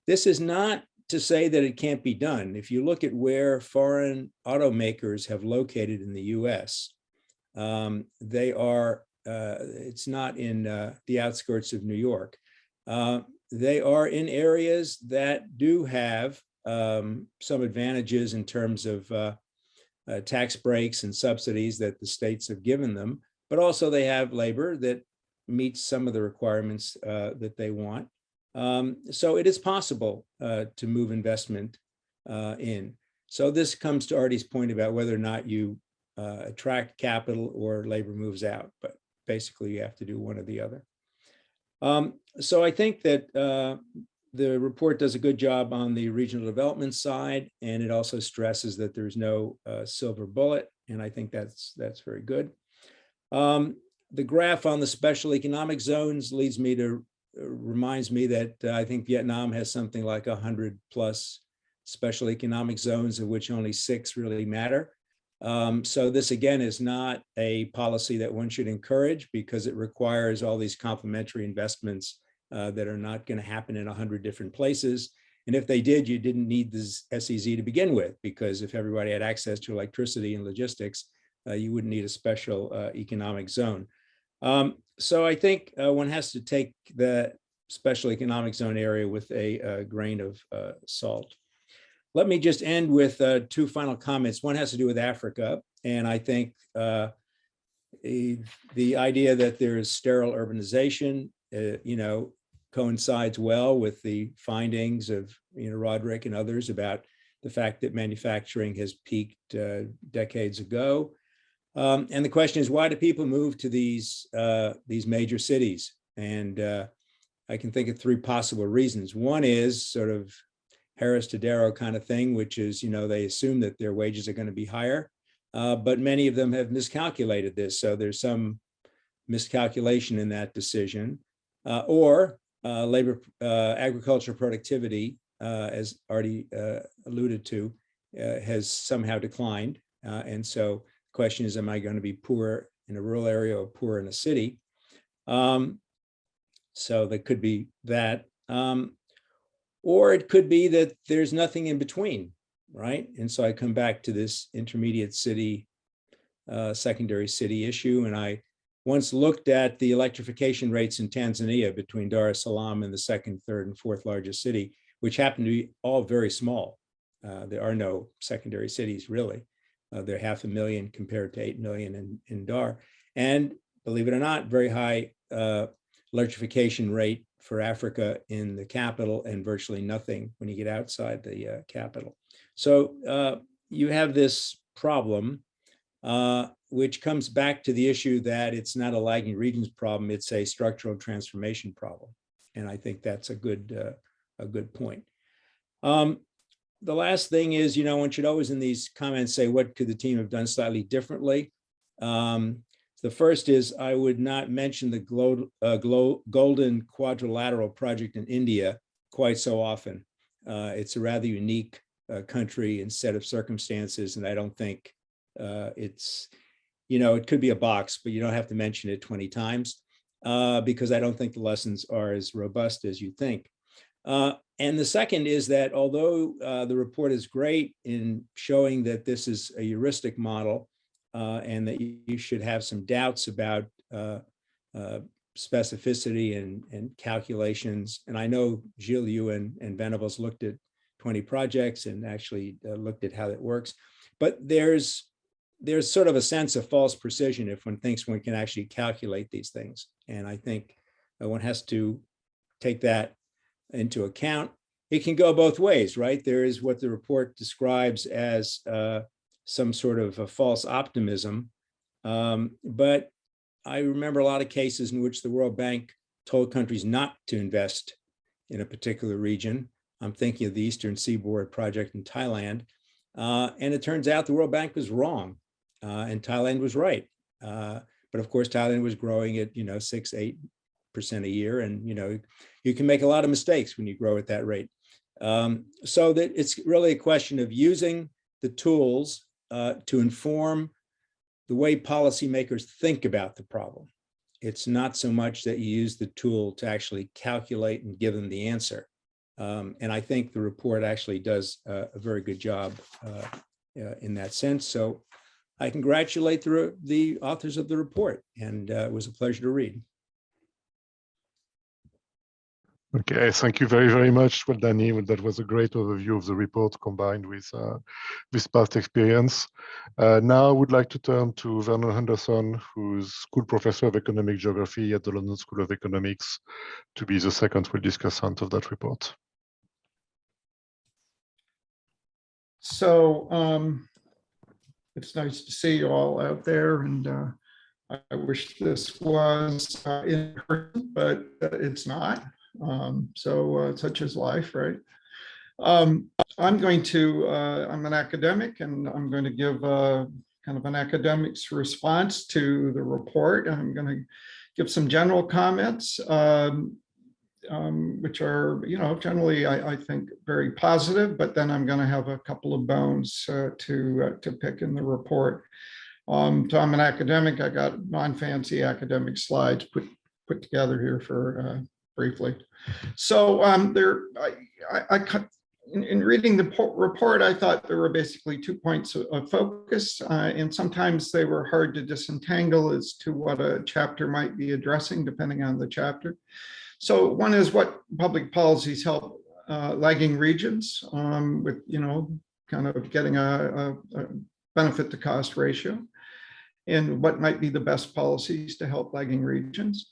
This is not to say that it can't be done. If you look at where foreign automakers have located in the US, they are, it's not in the outskirts of New York. They are in areas that do have some advantages in terms of tax breaks and subsidies that the states have given them, but also they have labor that meets some of the requirements that they want. So it is possible to move investment in. So this comes to Arti's point about whether or not you attract capital or labor moves out, but basically you have to do one or the other. So I think that the report does a good job on the regional development side, and it also stresses that there's no silver bullet, and I think that's very good. The graph on the special economic zones reminds me that I think Vietnam has something like 100 plus special economic zones, of which only 6 really matter. So this again is not a policy that one should encourage, because it requires all these complementary investments that are not going to happen in 100 different places. And if they did, you didn't need this SEZ to begin with, because if everybody had access to electricity and logistics, you wouldn't need a special economic zone. So I think one has to take the special economic zone area with a grain of salt. Let me just end with 2 final comments. One has to do with Africa, and I think the idea that there is sterile urbanization, coincides well with the findings of Roderick and others about the fact that manufacturing has peaked decades ago. And the question is, why do people move to these major cities? And I can think of 3 possible reasons. One is sort of Harris to Darrow kind of thing, which is, they assume that their wages are going to be higher, but many of them have miscalculated this. So there's some miscalculation in that decision. Or agricultural productivity, as Arti alluded to, has somehow declined. And so the question is, am I going to be poor in a rural area or poor in a city? So that could be that. Or it could be that there's nothing in between, right? And so I come back to this intermediate city, secondary city issue. And I once looked at the electrification rates in Tanzania between Dar es Salaam and the 2nd, 3rd, and 4th largest city, which happen to be all very small. There are no secondary cities, really. They're 500,000 compared to 8 million in Dar. And believe it or not, very high electrification rate for Africa in the capital, and virtually nothing when you get outside the capital. So you have this problem, which comes back to the issue that it's not a lagging regions problem, it's a structural transformation problem. And I think that's a good point. The last thing is, one should always in these comments say, what could the team have done slightly differently? The first is, I would not mention the Golden Quadrilateral project in India quite so often. It's a rather unique country and set of circumstances, and I don't think it's, it could be a box, but you don't have to mention it 20 times because I don't think the lessons are as robust as you think. And the second is that although the report is great in showing that this is a heuristic model and that you should have some doubts about specificity and calculations, and I know Gilles, you and Venables looked at 20 projects and actually looked at how that works, but there's sort of a sense of false precision if one thinks one can actually calculate these things. And I think one has to take that into account. It can go both ways, right? There is what the report describes as some sort of a false optimism. But I remember a lot of cases in which the World Bank told countries not to invest in a particular region. I'm thinking of the Eastern Seaboard project in Thailand. And it turns out the World Bank was wrong and Thailand was right. But of course, Thailand was growing at 6-8% a year. And you can make a lot of mistakes when you grow at that rate. So that it's really a question of using the tools to inform the way policymakers think about the problem. It's not so much that you use the tool to actually calculate and give them the answer. And I think the report actually does a very good job in that sense. So I congratulate the authors of the report, and it was a pleasure to read. Okay, thank you very, very much. Well, Danny, that was a great overview of the report combined with past experience. Now I would like to turn to Vernon Henderson, who's school professor of economic geography at the London School of Economics, to be the second full discussant of that report. So it's nice to see you all out there, and I wish this was in person, but it's not. Such is life, right? I'm an academic, and I'm going to give kind of an academic's response to the report. I'm going to give some general comments, which are, generally, I think, very positive, but then I'm going to have a couple of bones to pick in the report. So I'm an academic. I got non-fancy academic slides put together here for briefly. So in reading the report, I thought there were basically 2 points of focus, and sometimes they were hard to disentangle as to what a chapter might be addressing, depending on the chapter. So one is what public policies help lagging regions with, kind of getting a benefit to cost ratio, and what might be the best policies to help lagging regions.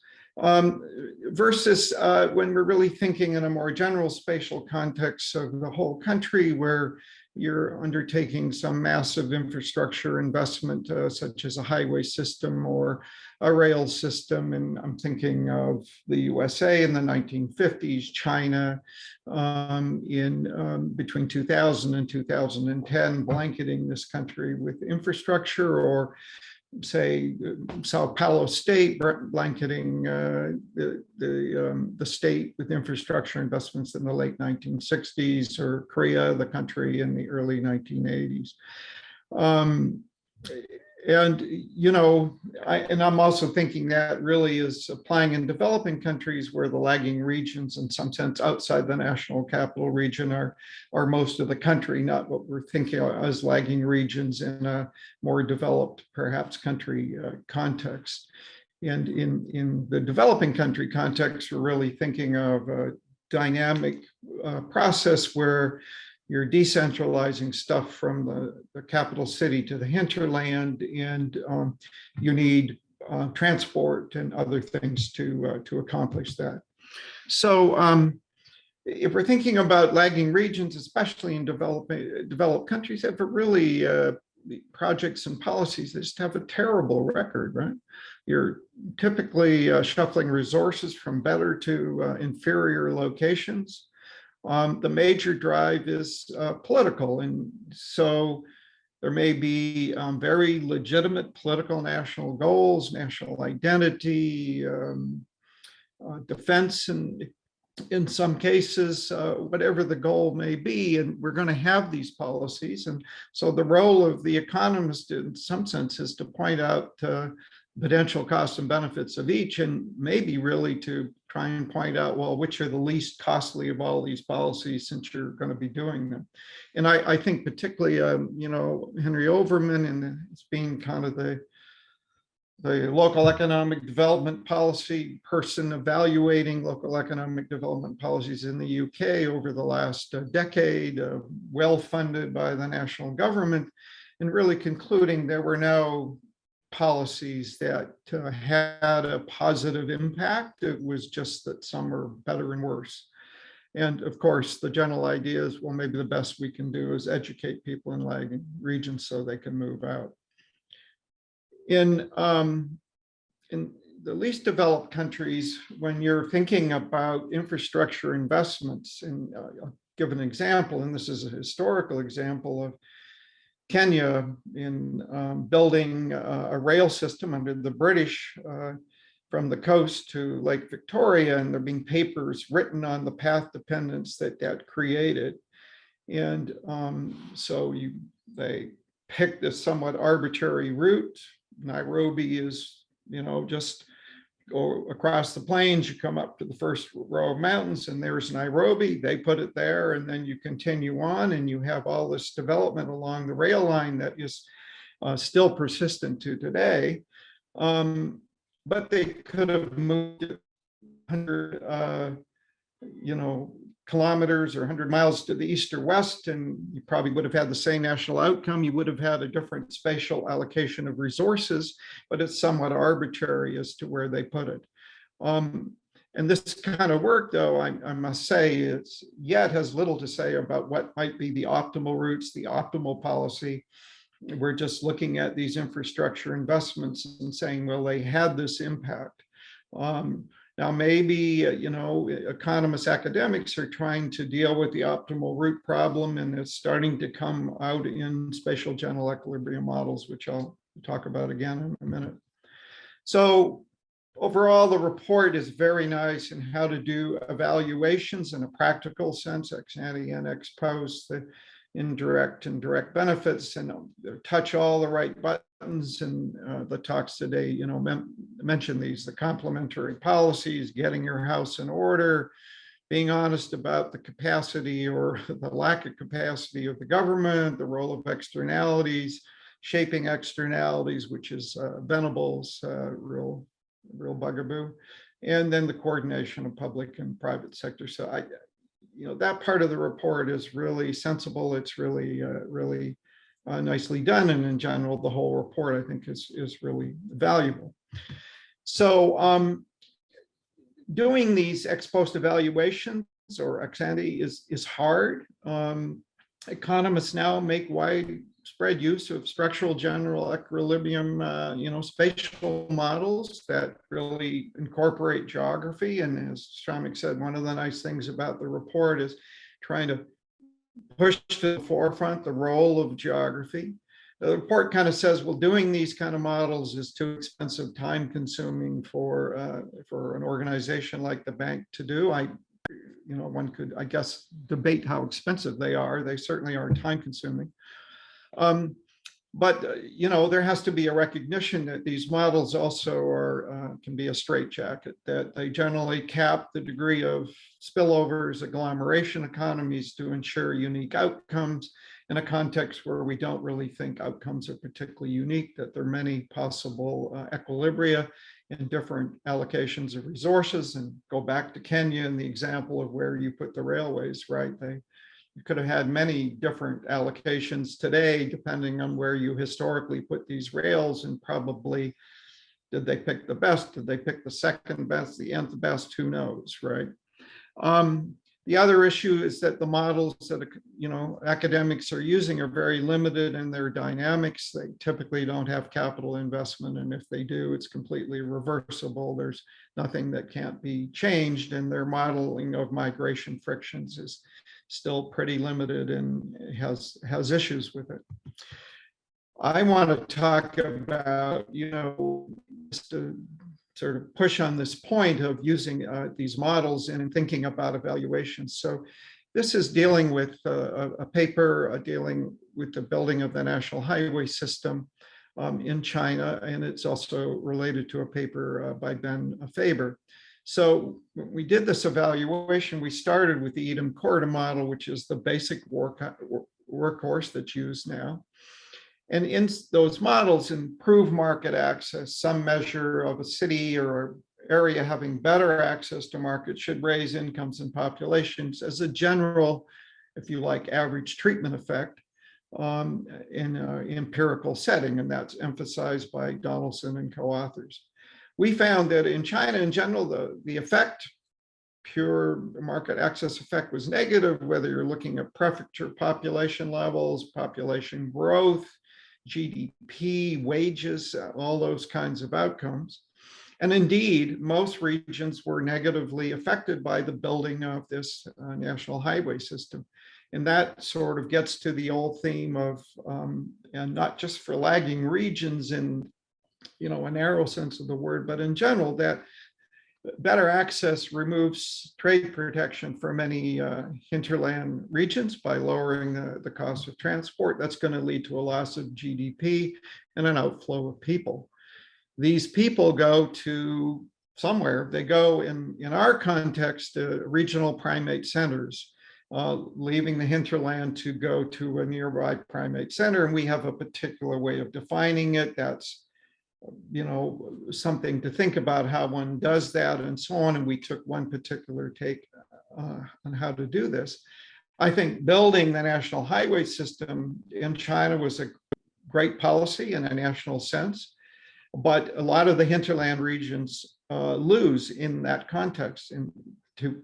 Versus when we're really thinking in a more general spatial context of the whole country, where you're undertaking some massive infrastructure investment, such as a highway system or a rail system. And I'm thinking of the USA in the 1950s, China between 2000 and 2010, blanketing this country with infrastructure, or say Sao Paulo state blanketing the state with infrastructure investments in the late 1960s, or Korea, the country, in the early 1980s. I'm also thinking that really is applying in developing countries, where the lagging regions, in some sense, outside the national capital region, are most of the country, not what we're thinking of as lagging regions in a more developed, perhaps, country context. And in the developing country context, we're really thinking of a dynamic process where you're decentralizing stuff from the capital city to the hinterland, and you need transport and other things to accomplish that. So if we're thinking about lagging regions, especially in developed countries, have really projects and policies that just have a terrible record, right? You're typically shuffling resources from better to inferior locations. The major drive is political, and so there may be very legitimate political national goals, national identity, defense, and in some cases, whatever the goal may be, and we're going to have these policies. And so the role of the economist, in some sense, is to point out potential costs and benefits of each, and maybe really to try and point out, well, which are the least costly of all these policies, since you're going to be doing them. And I think particularly, Henry Overman, and it's being kind of the local economic development policy person evaluating local economic development policies in the UK over the last decade, well funded by the national government, and really concluding there were no policies that had a positive impact. It was just that some are better and worse. And of course, the general idea is, well, maybe the best we can do is educate people in lagging regions so they can move out. In the least developed countries, when you're thinking about infrastructure investments, and I'll give an example, and this is a historical example of Kenya in building a rail system under the British from the coast to Lake Victoria, and there being papers written on the path dependence that created. And so they picked a somewhat arbitrary route. Nairobi is, just go across the plains, you come up to the first row of mountains, and there's Nairobi. They put it there, and then you continue on, and you have all this development along the rail line that is still persistent to today. But they could have moved 100, kilometers or 100 miles to the east or west, and you probably would have had the same national outcome. You would have had a different spatial allocation of resources, but it's somewhat arbitrary as to where they put it. And this kind of work, though, I must say, has little to say about what might be the optimal routes, the optimal policy. We're just looking at these infrastructure investments and saying, well, they had this impact. Now, maybe, economists, academics are trying to deal with the optimal root problem, and it's starting to come out in spatial general equilibrium models, which I'll talk about again in a minute. So overall, the report is very nice in how to do evaluations in a practical sense, ex ante and ex post, the indirect and direct benefits, and touch all the right buttons. And the talks today, mention these: the complementary policies, getting your house in order, being honest about the capacity or the lack of capacity of the government, the role of externalities, shaping externalities, which is Venable's real bugaboo, and then the coordination of public and private sector. So that part of the report is really sensible. It's really nicely done, and in general, the whole report I think is really valuable. So doing these ex post evaluations or ex ante is hard. Economists now make widespread use of structural general equilibrium, spatial models that really incorporate geography. And as Somik said, one of the nice things about the report is trying to push to the forefront the role of geography. The report kind of says, well, doing these kind of models is too expensive, time consuming for an organization like the bank to do. One could, I guess, debate how expensive they are. They certainly are time consuming. But there has to be a recognition that these models also can be a straitjacket, that they generally cap the degree of spillovers, agglomeration economies to ensure unique outcomes in a context where we don't really think outcomes are particularly unique, that there are many possible equilibria in different allocations of resources. And go back to Kenya and the example of where you put the railways, right? You could have had many different allocations today, depending on where you historically put these rails, and probably did they pick the best? Did they pick the second best, the nth best? Who knows, right? The other issue is that the models that academics are using are very limited in their dynamics. They typically don't have capital investment, and if they do, it's completely reversible. There's nothing that can't be changed, and their modeling of migration frictions is still pretty limited and has issues with it. I want to talk about, just to sort of push on this point of using these models and in thinking about evaluations. So this is dealing with a paper dealing with the building of the national highway system in China, and it's also related to a paper by Ben Faber. So when we did this evaluation, we started with the Edom corridor model, which is the basic workhorse that's used now. And in those models, improve market access, some measure of a city or area having better access to market should raise incomes and populations as a general, if you like, average treatment effect in an empirical setting. And that's emphasized by Donaldson and co-authors. We found that in China, in general, the effect, pure market access effect, was negative, whether you're looking at prefecture population levels, population growth, GDP, wages, all those kinds of outcomes. And indeed, most regions were negatively affected by the building of this national highway system. And that sort of gets to the old theme of, and not just for lagging regions in a narrow sense of the word, but in general, that better access removes trade protection for many hinterland regions by lowering the cost of transport. That's going to lead to a loss of GDP and an outflow of people. These people go to somewhere. They go, in our context, regional primate centers, leaving the hinterland to go to a nearby primate center. And we have a particular way of defining it. That's something to think about how one does that and so on. And we took one particular take on how to do this. I think building the national highway system in China was a great policy in a national sense, but a lot of the hinterland regions lose in that context. And to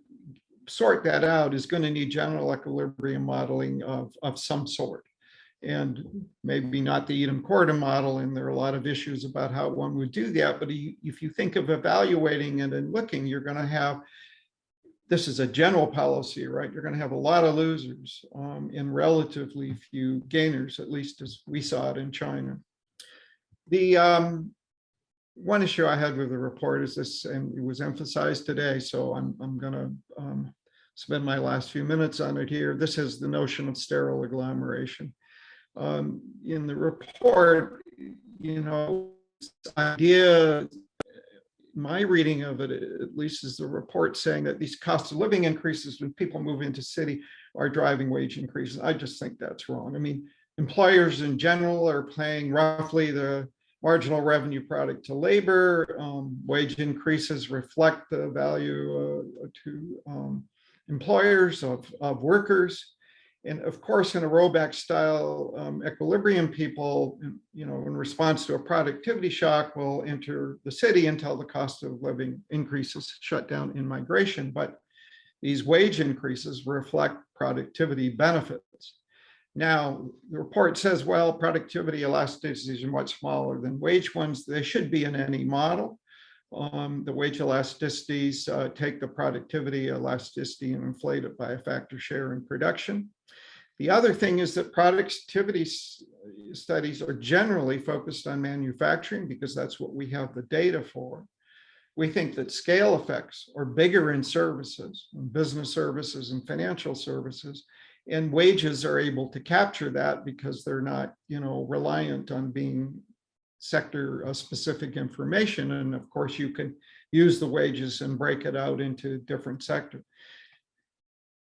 sort that out is going to need general equilibrium modeling of some sort. and maybe not the Edom-Corda model, and there are a lot of issues about how one would do that. But if you think of evaluating it and looking, you're going to have, this is a general policy, right? You're going to have a lot of losers and relatively few gainers, at least as we saw it in China. The one issue I had with the report is this, and it was emphasized today, so I'm going to spend my last few minutes on it here. This is the notion of sterile agglomeration. In the report, you know, this idea, my reading of it, at least, is the report saying that these cost of living increases when people move into city are driving wage increases. I just think that's wrong. I mean, employers in general are paying roughly the marginal revenue product to labor. Wage increases reflect the value to employers of workers. And of course, in a rollback style equilibrium, people, you know, in response to a productivity shock, will enter the city until the cost of living increases, shut down in migration. But these wage increases reflect productivity benefits. Now, the report says, well, productivity elasticities are much smaller than wage ones. They should be in any model. The wage elasticities take the productivity elasticity and inflate it by a factor share in production. The other thing is that productivity studies are generally focused on manufacturing because that's what we have the data for. We think that scale effects are bigger in services, in business services and financial services, and wages are able to capture that because they're not, you know, reliant on being sector specific information. And of course, you can use the wages and break it out into different sectors.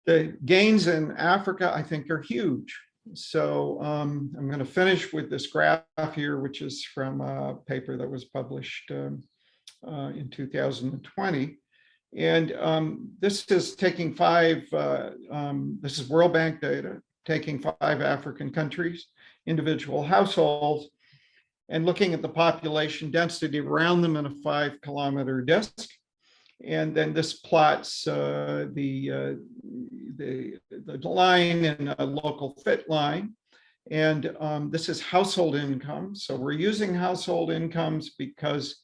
The gains in Africa, I think, are huge. So I'm going to finish with this graph here, which is from a paper that was published in 2020. And this is taking this is World Bank data, taking 5 African countries, individual households, and looking at the population density around them in a 5-kilometer disk. And then this plots the line in a local fit line. And this is household income. So we're using household incomes because,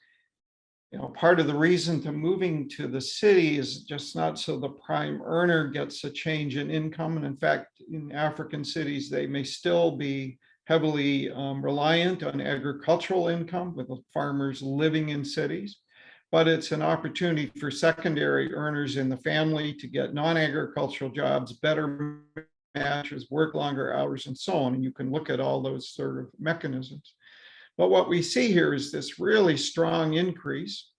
you know, part of the reason to moving to the city is just not so the prime earner gets a change in income. And in fact, in African cities, they may still be heavily reliant on agricultural income with the farmers living in cities. But it's an opportunity for secondary earners in the family to get non-agricultural jobs, better matches, work longer hours, and so on. And you can look at all those sort of mechanisms. But what we see here is this really strong increase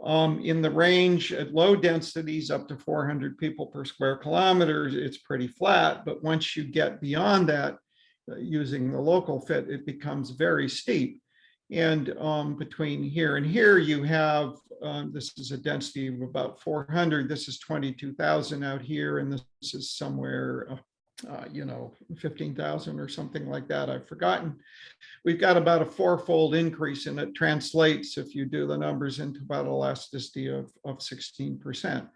in the range at low densities up to 400 people per square kilometer. It's pretty flat, but once you get beyond that, using the local fit, it becomes very steep. And between here and here, you have, this is a density of about 400. This is 22,000 out here, and this is somewhere, you know, 15,000 or something like that. I've forgotten. We've got about a 4-fold increase, and it translates, if you do the numbers, into about elasticity of 16%.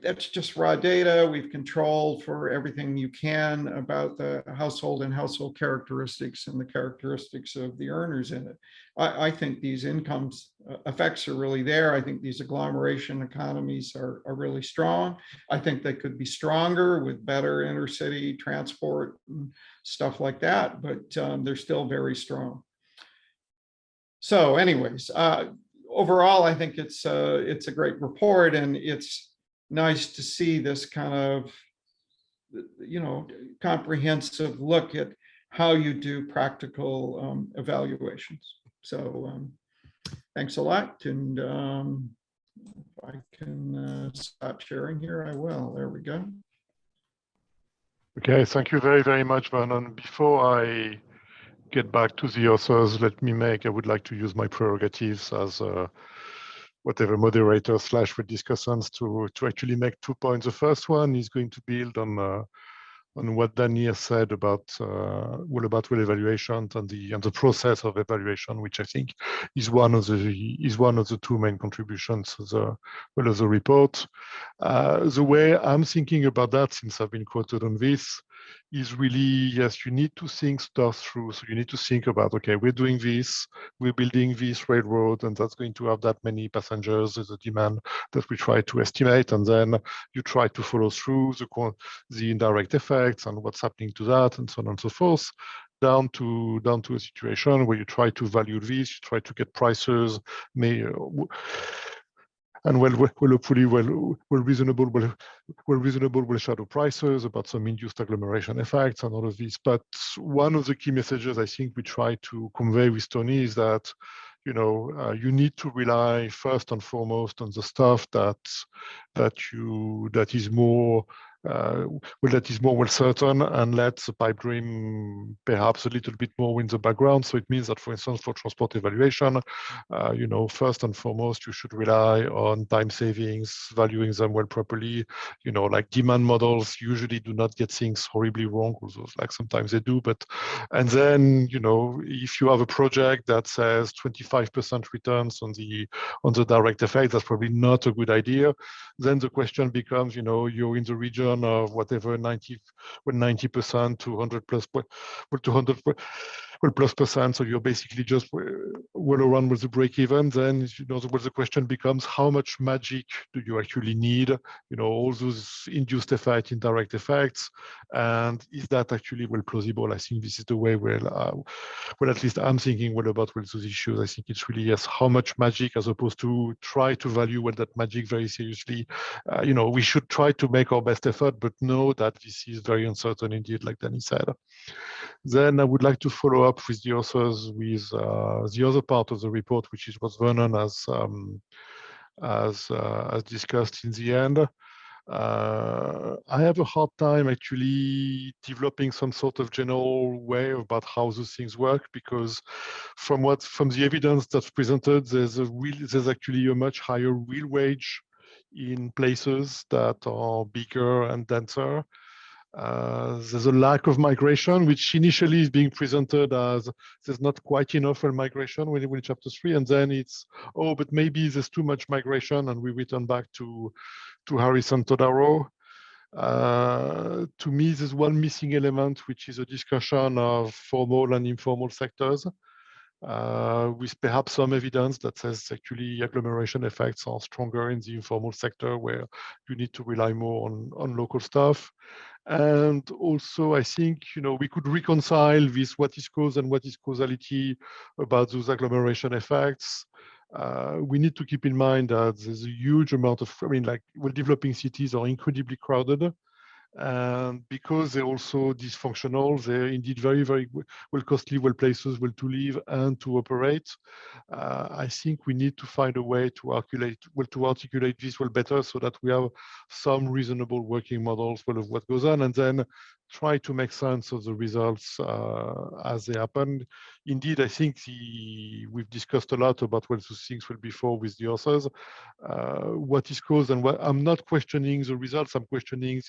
That's just raw data. We've controlled for everything you can about the household and household characteristics and the characteristics of the earners in it. I think these incomes effects are really there. I think these agglomeration economies are really strong. I think they could be stronger with better intercity transport and stuff like that, but they're still very strong. So anyways, overall, I think it's a great report, and it's nice to see this kind of, you know, comprehensive look at how you do practical evaluations. So thanks a lot. And if I can stop sharing here, I will. There we go. Okay, thank you very, very much, Vernon. Before I get back to the authors, I would like to use my prerogatives as whatever moderator / discussants to actually make 2 points. The first one is going to build on what Daniel said about real evaluations and the process of evaluation, which I think is one of the 2 main contributions of the report. The way I'm thinking about that, since I've been quoted on this, is really, yes, you need to think stuff through. So you need to think about, okay, we're doing this, we're building this railroad, and that's going to have that many passengers. There's a demand that we try to estimate, and then you try to follow through the indirect effects and what's happening to that, and so on and so forth, down to a situation where you try to value this, you try to get prices, and hopefully reasonable shadow prices about some induced agglomeration effects and all of these. But one of the key messages I think we try to convey with Tony is that, you know, you need to rely first and foremost on the stuff that is more well certain, and let the pipe dream perhaps a little bit more in the background. So it means that, for instance, for transport evaluation, you know, first and foremost, you should rely on time savings, valuing them well properly. You know, like demand models usually do not get things horribly wrong, although like sometimes they do. And then, you know, if you have a project that says 25% returns on the direct effect, that's probably not a good idea. Then the question becomes, you know, you're in the region of whatever 90% to 100 plus, well, 200 plus percent. So you're basically just well around with the break even. Then, you know, the question becomes, how much magic do you actually need? You know, all those induced effects, indirect effects, and is that actually well plausible? I think this is the way well, at least I'm thinking well about those issues. I think it's really, yes, how much magic, as opposed to try to value that magic very seriously. You know, we should try to make our best effort, but know that this is very uncertain indeed, like Danny said. Then I would like to follow up with the authors with the other part of the report, which is what Vernon has discussed in the end. I have a hard time actually developing some sort of general way about how those things work, because from the evidence that's presented, there's actually a much higher real wage in places that are bigger and denser. There's a lack of migration, which initially is being presented as there's not quite enough migration when you read chapter 3, and then it's, oh, but maybe there's too much migration, and we return back to Harris and Todaro. To me, there's one missing element, which is a discussion of formal and informal sectors, with perhaps some evidence that says actually agglomeration effects are stronger in the informal sector, where you need to rely more on local stuff. And also, I think, you know, we could reconcile this what is cause and what is causality about those agglomeration effects. We need to keep in mind that there's a huge amount of, I mean, like, well, developing cities are incredibly crowded. And because they're also dysfunctional, they're indeed very, very well costly, well places, well to live and to operate. I think we need to find a way to articulate this well better, so that we have some reasonable working models of what goes on, and then try to make sense of the results as they happen. Indeed, I think we've discussed a lot about what those things will be for with the authors. What is cause and what, I'm not questioning the results, I'm questioning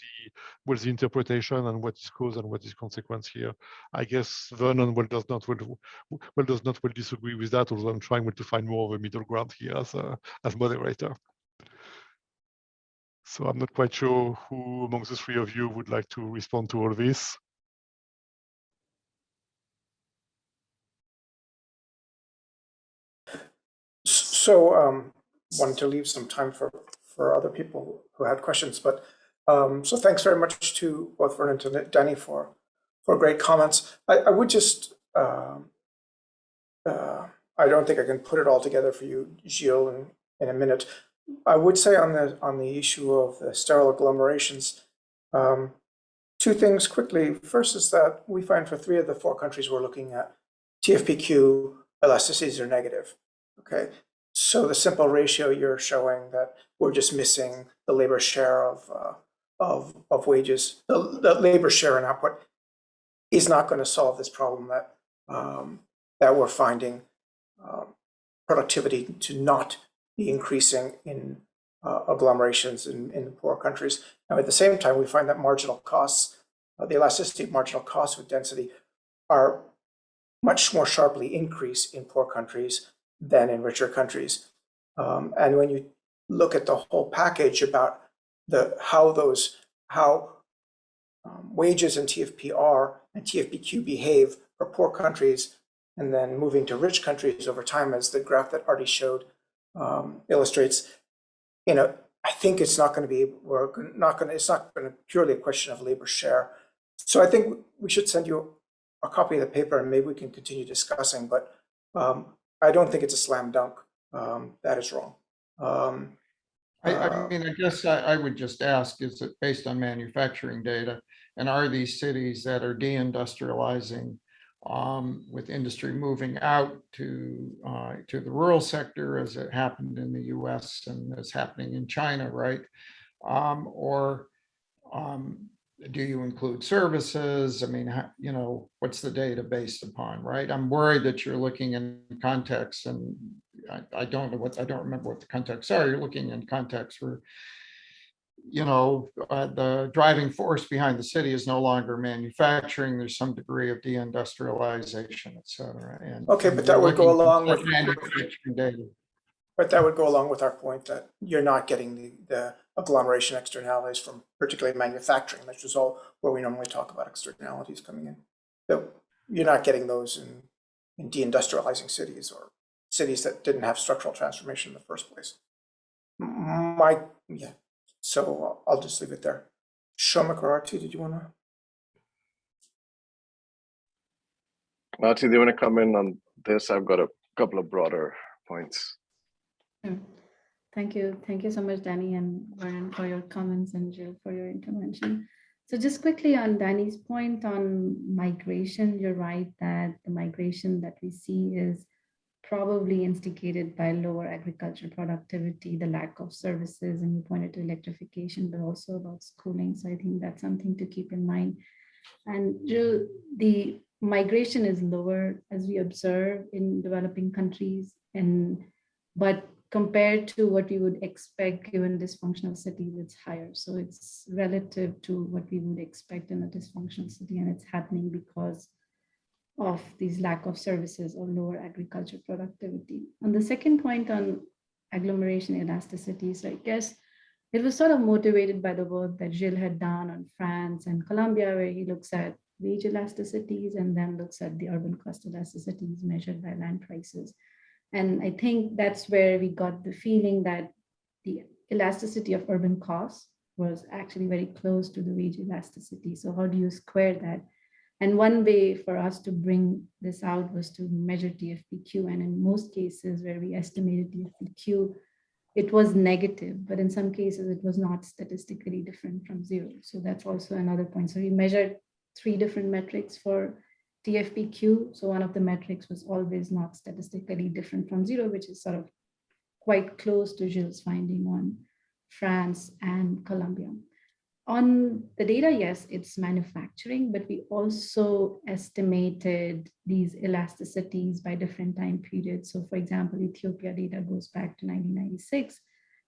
the interpretation and what is cause and what is consequence here. I guess Vernon does not disagree with that, although I'm trying to find more of a middle ground here as moderator. So I'm not quite sure who among the three of you would like to respond to all this. So wanted to leave some time for other people who had questions, but so thanks very much to both Vernon and Danny for great comments. I would just I don't think I can put it all together for you, Gilles, in a minute. I would say on the issue of the sterile agglomerations, two things quickly. First is that we find for 3 of the 4 countries we're looking at, TFPQ elasticities are negative. Okay, so the simple ratio you're showing that we're just missing the labor share of wages, the labor share and output, is not going to solve this problem that we're finding productivity to not be increasing in agglomerations in the poor countries. Now, at the same time, we find that marginal costs, the elasticity of marginal costs with density, are much more sharply increased in poor countries than in richer countries. And when you look at the whole package about how wages in TFPR and TFPQ behave for poor countries and then moving to rich countries over time, as the graph that Arti showed illustrates, I think it's not going to be, it's not going to purely a question of labor share. So I think we should send you a copy of the paper and maybe we can continue discussing, but I don't think it's a slam dunk. That is wrong. I mean, I guess I would just ask, is it based on manufacturing data? And are these cities that are deindustrializing with industry moving out to the rural sector, as it happened in the US and is happening in China, right? Or do you include services? I mean, what's the data based upon, right? I'm worried that you're looking in context, and I don't remember what the contexts are. You're looking in context where, the driving force behind the city is no longer manufacturing. There's some degree of deindustrialization, et cetera. And okay, but that would go along with manufacturing data. But that would go along with our point that you're not getting the agglomeration externalities from particularly manufacturing, which is all where we normally talk about externalities coming in. So you're not getting those in deindustrializing cities or cities that didn't have structural transformation in the first place. So I'll just leave it there. Somik or Arti, did you want to? Arti, do you want to come in on this? I've got a couple of broader points. Sure. Thank you. Thank you so much, Danny and Vernon, for your comments, and Gilles for your intervention. So just quickly on Danny's point on migration, you're right that the migration that we see is probably instigated by lower agricultural productivity, the lack of services, and you pointed to electrification, but also about schooling. So I think that's something to keep in mind. And Gilles, the migration is lower as we observe in developing countries, but compared to what we would expect given dysfunctional cities, it's higher. So it's relative to what we would expect in a dysfunctional city, and it's happening because of these lack of services or lower agricultural productivity. On the second point on agglomeration elasticity, so I guess it was sort of motivated by the work that Gilles had done on France and Colombia, where he looks at wage elasticities and then looks at the urban cost elasticities measured by land prices. And I think that's where we got the feeling that the elasticity of urban costs was actually very close to the wage elasticity. So how do you square that? And one way for us to bring this out was to measure TFPQ. And in most cases where we estimated TFPQ, it was negative, but in some cases it was not statistically different from zero. So that's also another point. So we measured 3 different metrics for TFPQ. So one of the metrics was always not statistically different from zero, which is sort of quite close to Gilles' finding on France and Colombia. On the data, yes, it's manufacturing, but we also estimated these elasticities by different time periods. So for example, Ethiopia data goes back to 1996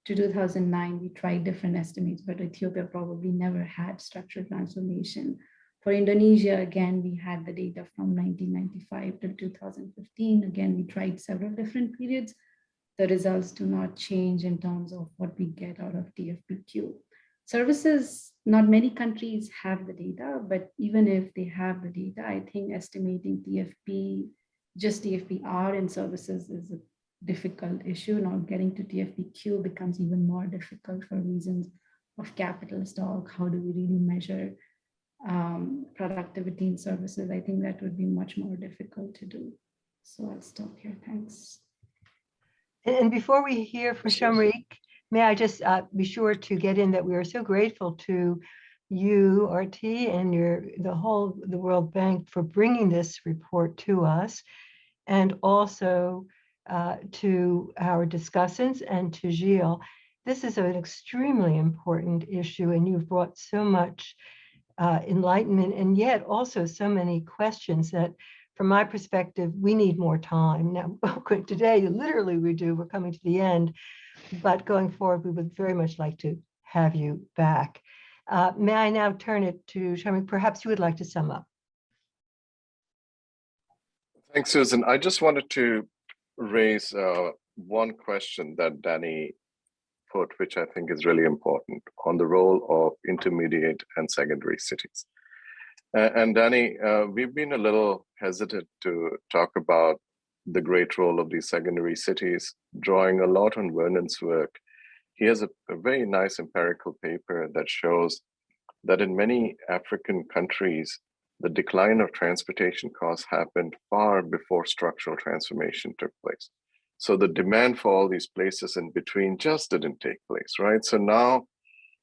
to 2009. We tried different estimates, but Ethiopia probably never had structural transformation. For Indonesia, again, we had the data from 1995 to 2015. Again, we tried several different periods. The results do not change in terms of what we get out of TFPQ. Services, not many countries have the data, but even if they have the data, I think estimating just TFPR in services is a difficult issue. Now getting to TFPQ becomes even more difficult for reasons of capital stock. How do we really measure productivity in services? I think that would be much more difficult to do. So I'll stop here. Thanks. And before we hear from Somik, may I just be sure to get in that we are so grateful to you, Arti, and the World Bank for bringing this report to us, and also to our discussants and to Gilles. This is an extremely important issue, and you've brought so much enlightenment, and yet also so many questions that, from my perspective, we need more time. Now, today, literally we do, we're coming to the end, but going forward, we would very much like to have you back. May I now turn it to Somik? Perhaps you would like to sum up. Thanks, Susan. I just wanted to raise one question that Danny put, which I think is really important, on the role of intermediate and secondary cities. And Danny, we've been a little hesitant to talk about the great role of these secondary cities, drawing a lot on Vernon's work. He has a very nice empirical paper that shows that in many African countries, the decline of transportation costs happened far before structural transformation took place. So the demand for all these places in between just didn't take place, right? So now,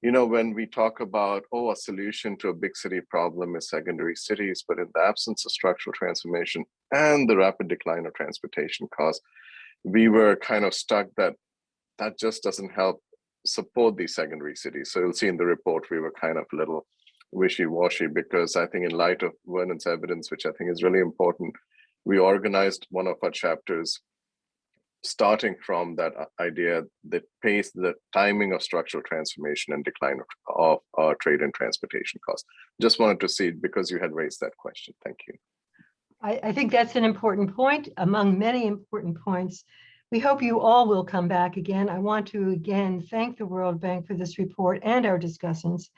you know, when we talk about, oh, a solution to a big city problem is secondary cities, but in the absence of structural transformation and the rapid decline of transportation costs, we were kind of stuck that just doesn't help support these secondary cities. So you'll see in the report, we were kind of a little wishy-washy, because I think in light of Vernon's evidence, which I think is really important, we organized one of our chapters starting from that idea, the pace, the timing of structural transformation and decline of trade and transportation costs. Just wanted to see, because you had raised that question. Thank you. I think that's an important point, among many important points. We hope you all will come back again. I want to again thank the World Bank for this report and our discussants.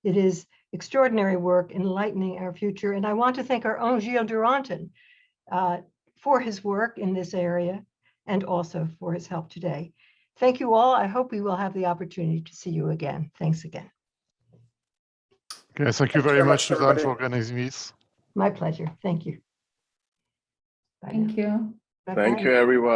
It is extraordinary work enlightening our future. And I want to thank our own Gilles Duranton for his work in this area and also for his help today. Thank you all. I hope we will have the opportunity to see you again. Thanks again. Okay, thank you very much, Suzanne, for organizing this. My pleasure. Thank you. Bye Thank now. you. Bye-bye. Thank you, everyone.